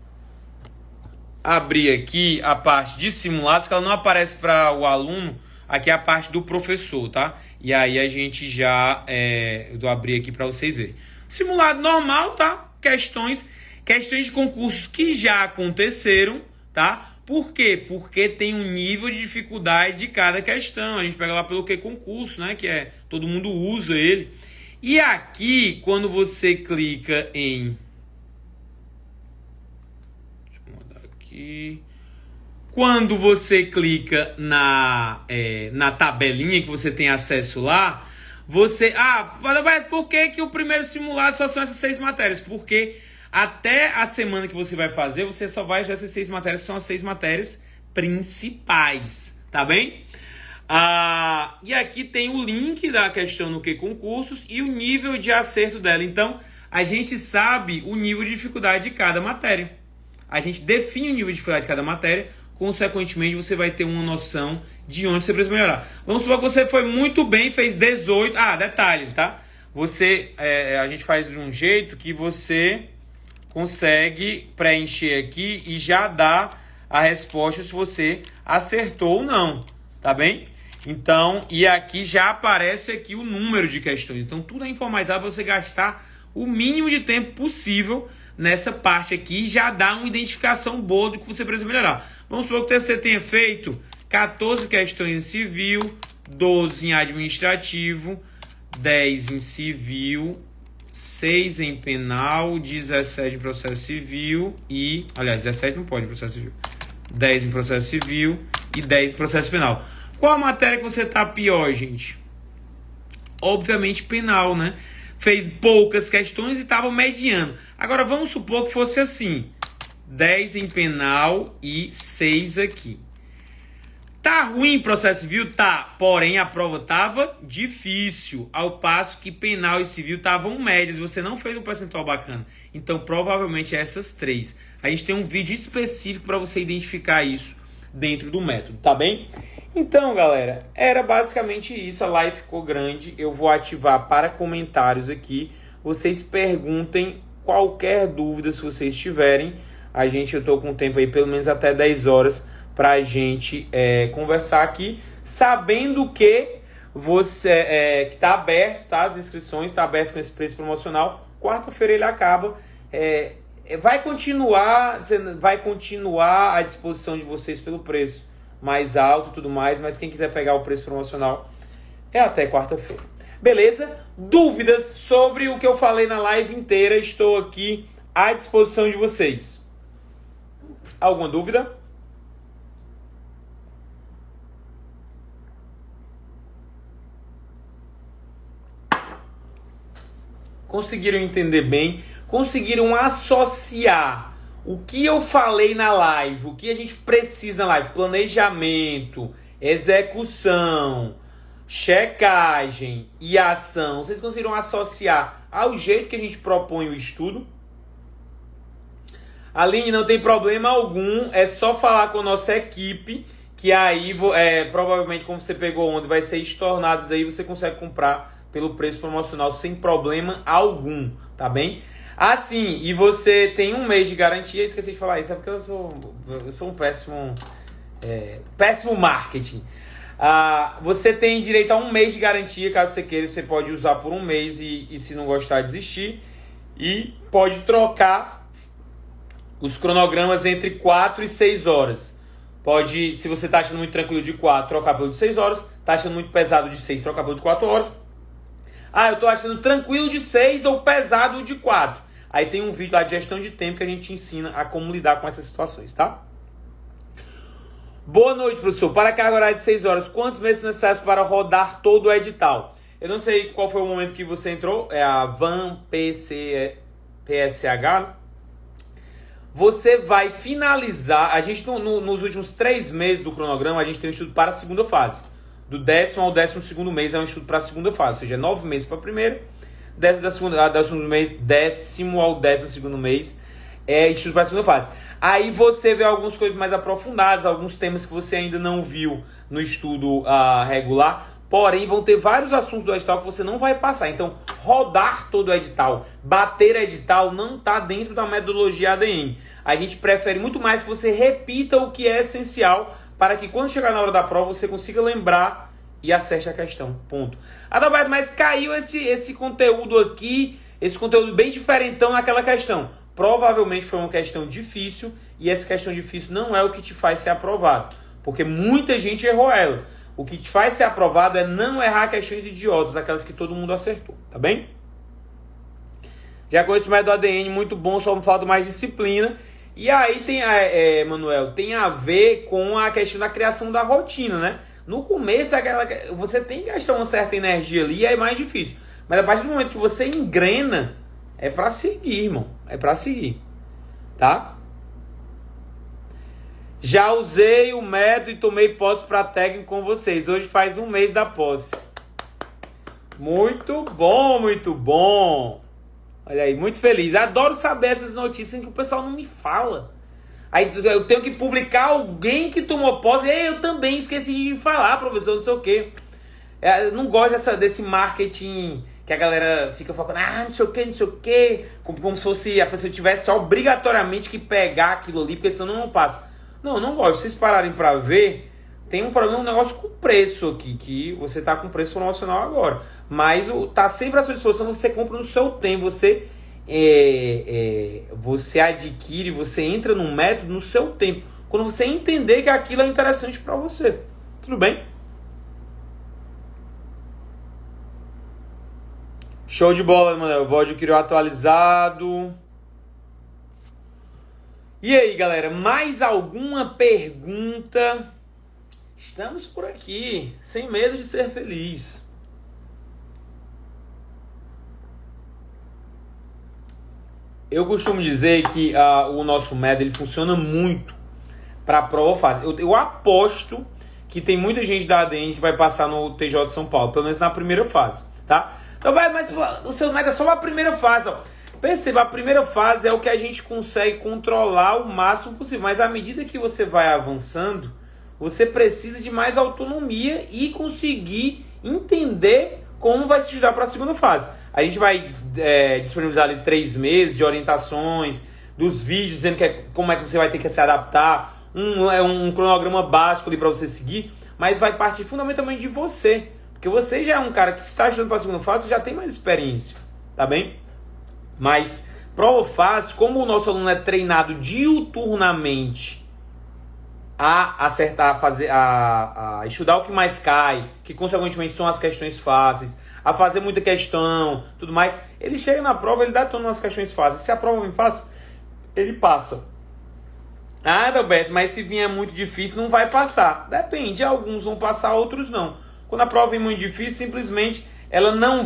A: Abrir aqui a parte de simulados, que ela não aparece para o aluno. Aqui é a parte do professor, tá? E aí a gente já... eu vou abrir aqui para vocês verem. Simulado normal, tá? Questões de concursos que já aconteceram, tá? Por quê? Porque tem um nível de dificuldade de cada questão. A gente pega lá pelo que concurso, né? Que todo mundo usa ele. E aqui, quando você clica em... Deixa eu mudar aqui... Quando você clica na tabelinha que você tem acesso lá, você... por que o primeiro simulado só são essas 6 matérias? Porque até a semana que você vai fazer, você só vai achar essas 6 matérias, são as 6 matérias principais, tá bem? E aqui tem o link da questão no que concursos e o nível de acerto dela. Então, a gente sabe o nível de dificuldade de cada matéria. A gente define o nível de dificuldade de cada matéria. Consequentemente, você vai ter uma noção de onde você precisa melhorar. Vamos supor que você foi muito bem, fez 18. Detalhe, tá? A gente faz de um jeito que você consegue preencher aqui e já dá a resposta se você acertou ou não, tá bem? Então, e aqui já aparece aqui o número de questões. Então, tudo é informatizado para você gastar o mínimo de tempo possível nessa parte aqui e já dá uma identificação boa do que você precisa melhorar. Vamos supor que você tenha feito 14 questões em civil, 12 em administrativo, 10 em civil, 6 em penal, 17 em processo civil e... Aliás, 17 não pode em processo civil. 10 em processo civil e 10 em processo penal. Qual a matéria que você tá pior, gente? Obviamente penal, né? Fez poucas questões e estava mediano. Agora vamos supor que fosse assim: 10 em penal e 6 aqui. Tá ruim processo civil? Tá. Porém, a prova tava difícil. Ao passo que penal e civil estavam médias. Você não fez um percentual bacana. Então, provavelmente, essas 3. A gente tem um vídeo específico para você identificar isso dentro do método, tá bem? Então, galera, era basicamente isso. A live ficou grande. Eu vou ativar para comentários aqui. Vocês perguntem qualquer dúvida se vocês tiverem. Eu tô com tempo aí pelo menos até 10 horas para a gente conversar aqui, sabendo que você que está aberto, tá? As inscrições está aberto com esse preço promocional. Quarta-feira ele acaba. Vai continuar à disposição de vocês pelo preço mais alto e tudo mais, mas quem quiser pegar o preço promocional é até quarta-feira. Beleza? Dúvidas sobre o que eu falei na live inteira, estou aqui à disposição de vocês. Alguma dúvida? Conseguiram entender bem? Conseguiram associar o que eu falei na live, o que a gente precisa na live? Planejamento, execução, checagem e ação. Vocês conseguiram associar ao jeito que a gente propõe o estudo? Aline, não tem problema algum, é só falar com a nossa equipe, que aí, provavelmente, como você pegou ontem, vai ser estornados aí, você consegue comprar pelo preço promocional sem problema algum, tá bem? Ah, sim, e você tem um mês de garantia, esqueci de falar isso, é porque eu sou um péssimo marketing. Você tem direito a um mês de garantia, caso você queira, você pode usar por um mês e se não gostar, desistir. E pode trocar os cronogramas entre 4 e 6 horas. Pode, se você está achando muito tranquilo de 4, trocar pelo de 6 horas. Está achando muito pesado de 6, trocar pelo de 4 horas. Eu estou achando tranquilo de 6 ou pesado de 4. Aí tem um vídeo lá de gestão de tempo que a gente ensina a como lidar com essas situações, tá? Boa noite, professor. Para a carga horária de 6 horas, quantos meses são necessários para rodar todo o edital? Eu não sei qual foi o momento que você entrou. É a VAN PSH. Você vai finalizar. A gente, nos últimos 3 meses do cronograma, a gente tem um estudo para a segunda fase. Do 10º ao 12º mês é um estudo para a segunda fase. Ou seja, 9 meses para a primeira. 10º ao 12º mês é estudo para a segunda fase. Aí você vê algumas coisas mais aprofundadas, alguns temas que você ainda não viu no estudo regular. Porém, vão ter vários assuntos do edital que você não vai passar. Então, rodar todo o edital, bater edital, não está dentro da metodologia ADM. A gente prefere muito mais que você repita o que é essencial para que quando chegar na hora da prova você consiga lembrar e acerte a questão. Ponto. Adalberto, mas caiu esse conteúdo aqui, esse conteúdo bem diferentão naquela questão. Provavelmente foi uma questão difícil e essa questão difícil não é o que te faz ser aprovado. Porque muita gente errou ela. O que te faz ser aprovado é não errar questões idiotas, aquelas que todo mundo acertou, tá bem? Já conheço o método ADN, muito bom, só me falta mais disciplina. E aí tem, Manuel, tem a ver com a questão da criação da rotina, né? No começo, você tem que gastar uma certa energia ali e é mais difícil. Mas a partir do momento que você engrena, é pra seguir, irmão. É pra seguir, tá? Já usei o método e tomei posse para técnico com vocês. Hoje faz 1 mês da posse. Muito bom, muito bom. Olha aí, muito feliz. Adoro saber essas notícias que o pessoal não me fala. Aí eu tenho que publicar alguém que tomou posse. Eu também esqueci de falar, professor, não sei o quê. Eu não gosto desse marketing que a galera fica focando, não sei o quê, não sei o quê. Como se fosse a pessoa tivesse obrigatoriamente que pegar aquilo ali, porque senão não passa. Não gosto. Se vocês pararem pra ver, tem um problema, um negócio com preço aqui, que você está com preço promocional agora. Mas tá sempre à sua disposição, você compra no seu tempo, você adquire, você entra num método no seu tempo. Quando você entender que aquilo é interessante para você. Tudo bem? Show de bola, Manuel. O VOD criou atualizado. E aí, galera, mais alguma pergunta? Estamos por aqui, sem medo de ser feliz. Eu costumo dizer que o nosso método ele funciona muito para prova fácil. Eu aposto que tem muita gente da ADN que vai passar no TJ de São Paulo, pelo menos na primeira fase, tá? Então, mas o seu método é só a primeira fase, ó. Perceba, a primeira fase é o que a gente consegue controlar o máximo possível, mas à medida que você vai avançando, você precisa de mais autonomia e conseguir entender como vai se estudar para a segunda fase. A gente vai disponibilizar ali 3 meses de orientações, dos vídeos dizendo como é que você vai ter que se adaptar, um cronograma básico ali para você seguir, mas vai partir fundamentalmente de você, porque você já é um cara que está estudando para a segunda fase, já tem mais experiência, tá bem? Mas prova fácil, como o nosso aluno é treinado diuturnamente a acertar, a estudar o que mais cai, que consequentemente são as questões fáceis, a fazer muita questão, tudo mais, ele chega na prova, ele dá todas as questões fáceis. Se a prova vem fácil, ele passa. Ah, Adalberto, mas se vier muito difícil, não vai passar. Depende, alguns vão passar, outros não. Quando a prova vem muito difícil, simplesmente ela não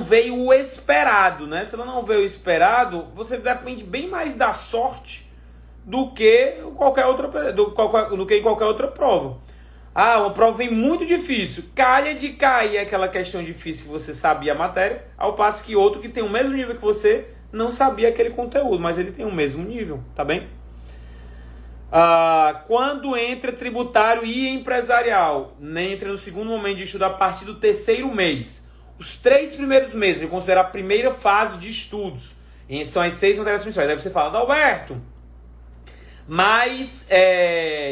A: veio o esperado, né? Se ela não veio o esperado, você depende bem mais da sorte do que em qualquer outra prova. Ah, uma prova vem muito difícil, calha de cair aquela questão difícil que você sabia a matéria, ao passo que outro que tem o mesmo nível que você não sabia aquele conteúdo, mas ele tem o mesmo nível, tá bem? Quando entra tributário e empresarial, entra no segundo momento de estudo a partir do 3º mês. Os 3 primeiros meses, eu considero a primeira fase de estudos, são as 6 matérias principais. Aí você fala, Alberto, mas,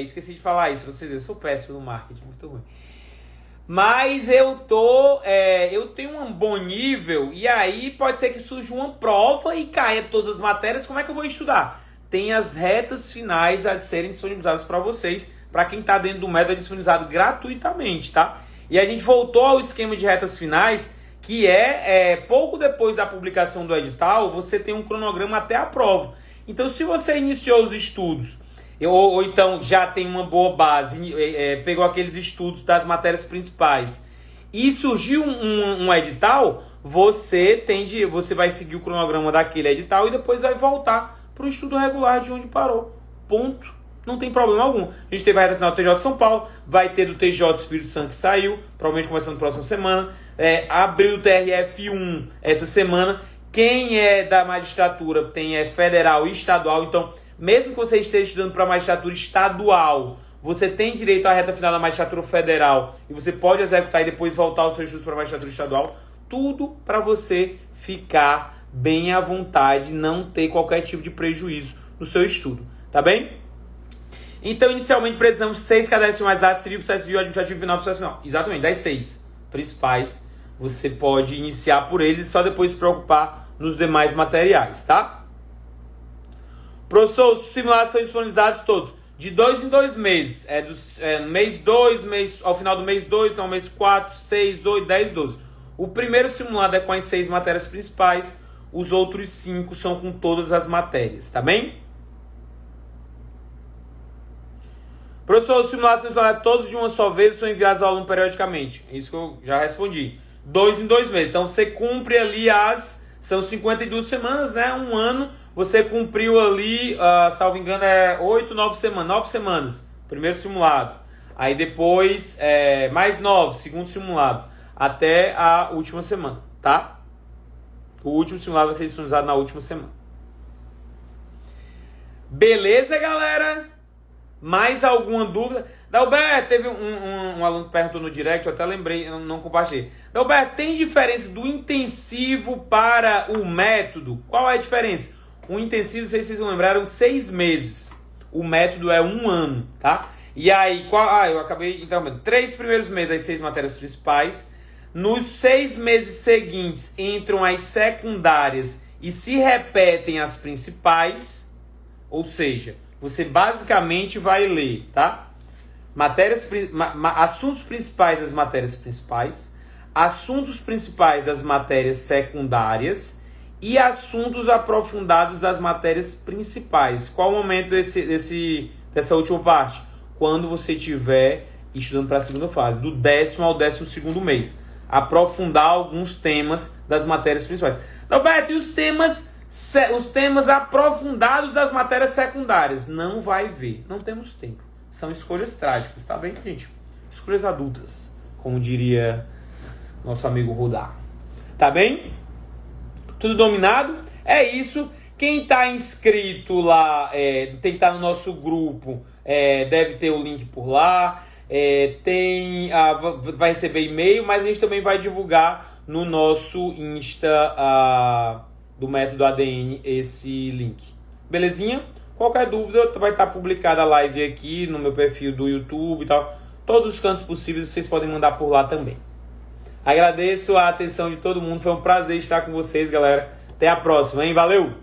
A: esqueci de falar isso pra vocês verem, eu sou péssimo no marketing, muito ruim. Mas eu tenho um bom nível, e aí pode ser que surja uma prova e caia todas as matérias, como é que eu vou estudar? Tem as retas finais a serem disponibilizadas para vocês, para quem está dentro do método, é disponibilizado gratuitamente, tá? E a gente voltou ao esquema de retas finais, que pouco depois da publicação do edital, você tem um cronograma até a prova. Então, se você iniciou os estudos, ou então já tem uma boa base, pegou aqueles estudos das matérias principais, e surgiu um edital, você vai seguir o cronograma daquele edital e depois vai voltar para o estudo regular de onde parou. Ponto. Não tem problema algum. A gente teve a reta final do TJ de São Paulo, vai ter do TJ do Espírito Santo que saiu, provavelmente começando na próxima semana, abriu o TRF1 essa semana. Quem é da magistratura tem federal e estadual, então mesmo que você esteja estudando para a magistratura estadual, você tem direito à reta final da magistratura federal e você pode executar e depois voltar os seus estudos para a magistratura estadual. Tudo para você ficar bem à vontade, não ter qualquer tipo de prejuízo no seu estudo, tá bem? Então, inicialmente, precisamos de 6 cadastros mais áreas, civil, processo civil, administrativo, penal, processo penal. Exatamente, das 6 principais, você pode iniciar por eles e só depois se preocupar nos demais materiais, tá? Professor, os simulados são disponibilizados todos de 2 em 2 meses. Mês 2, ao final do mês 2, então mês 4, 6, 8, 10, 12. O primeiro simulado é com as 6 matérias principais, os outros 5 são com todas as matérias, tá bem? Professor, os simulados são todos de uma só vez e são enviados ao aluno periodicamente. Isso que eu já respondi. 2 em 2 meses. Então você cumpre ali são 52 semanas, né? Um ano. Você cumpriu ali, salvo engano, 8, 9 semanas. 9 semanas. Primeiro simulado. Aí depois, mais 9, segundo simulado. Até a última semana, tá? O último simulado vai ser disponibilizado na última semana. Beleza, galera? Mais alguma dúvida? Dalberto, teve um aluno que perguntou no direct, eu até lembrei, eu não compartilhei. Dalberto, tem diferença do intensivo para o método? Qual é a diferença? O intensivo, não sei se vocês lembraram, 6 meses. o método é 1 ano, tá? E aí, eu acabei, então, 3 primeiros meses as 6 matérias principais. Nos 6 meses seguintes entram as secundárias e se repetem as principais. Ou seja, você basicamente vai ler, tá? Assuntos principais das matérias principais, assuntos principais das matérias secundárias e assuntos aprofundados das matérias principais. Qual o momento dessa última parte? Quando você estiver estudando para a segunda fase, do 10º ao 12º mês. Aprofundar alguns temas das matérias principais. Então, Beto, e os temas aprofundados das matérias secundárias? Não vai ver, não temos tempo. São escolhas trágicas, tá bem, gente? Escolhas adultas, como diria nosso amigo Rodar. Tá bem? Tudo dominado? É isso. Quem tá inscrito lá, tem que estar no nosso grupo, deve ter o link por lá. Vai receber e-mail, mas a gente também vai divulgar no nosso Insta do Método ADN esse link. Belezinha? Qualquer dúvida vai estar publicada a live aqui no meu perfil do YouTube e tal. Todos os cantos possíveis vocês podem mandar por lá também. Agradeço a atenção de todo mundo. Foi um prazer estar com vocês, galera. Até a próxima, hein? Valeu!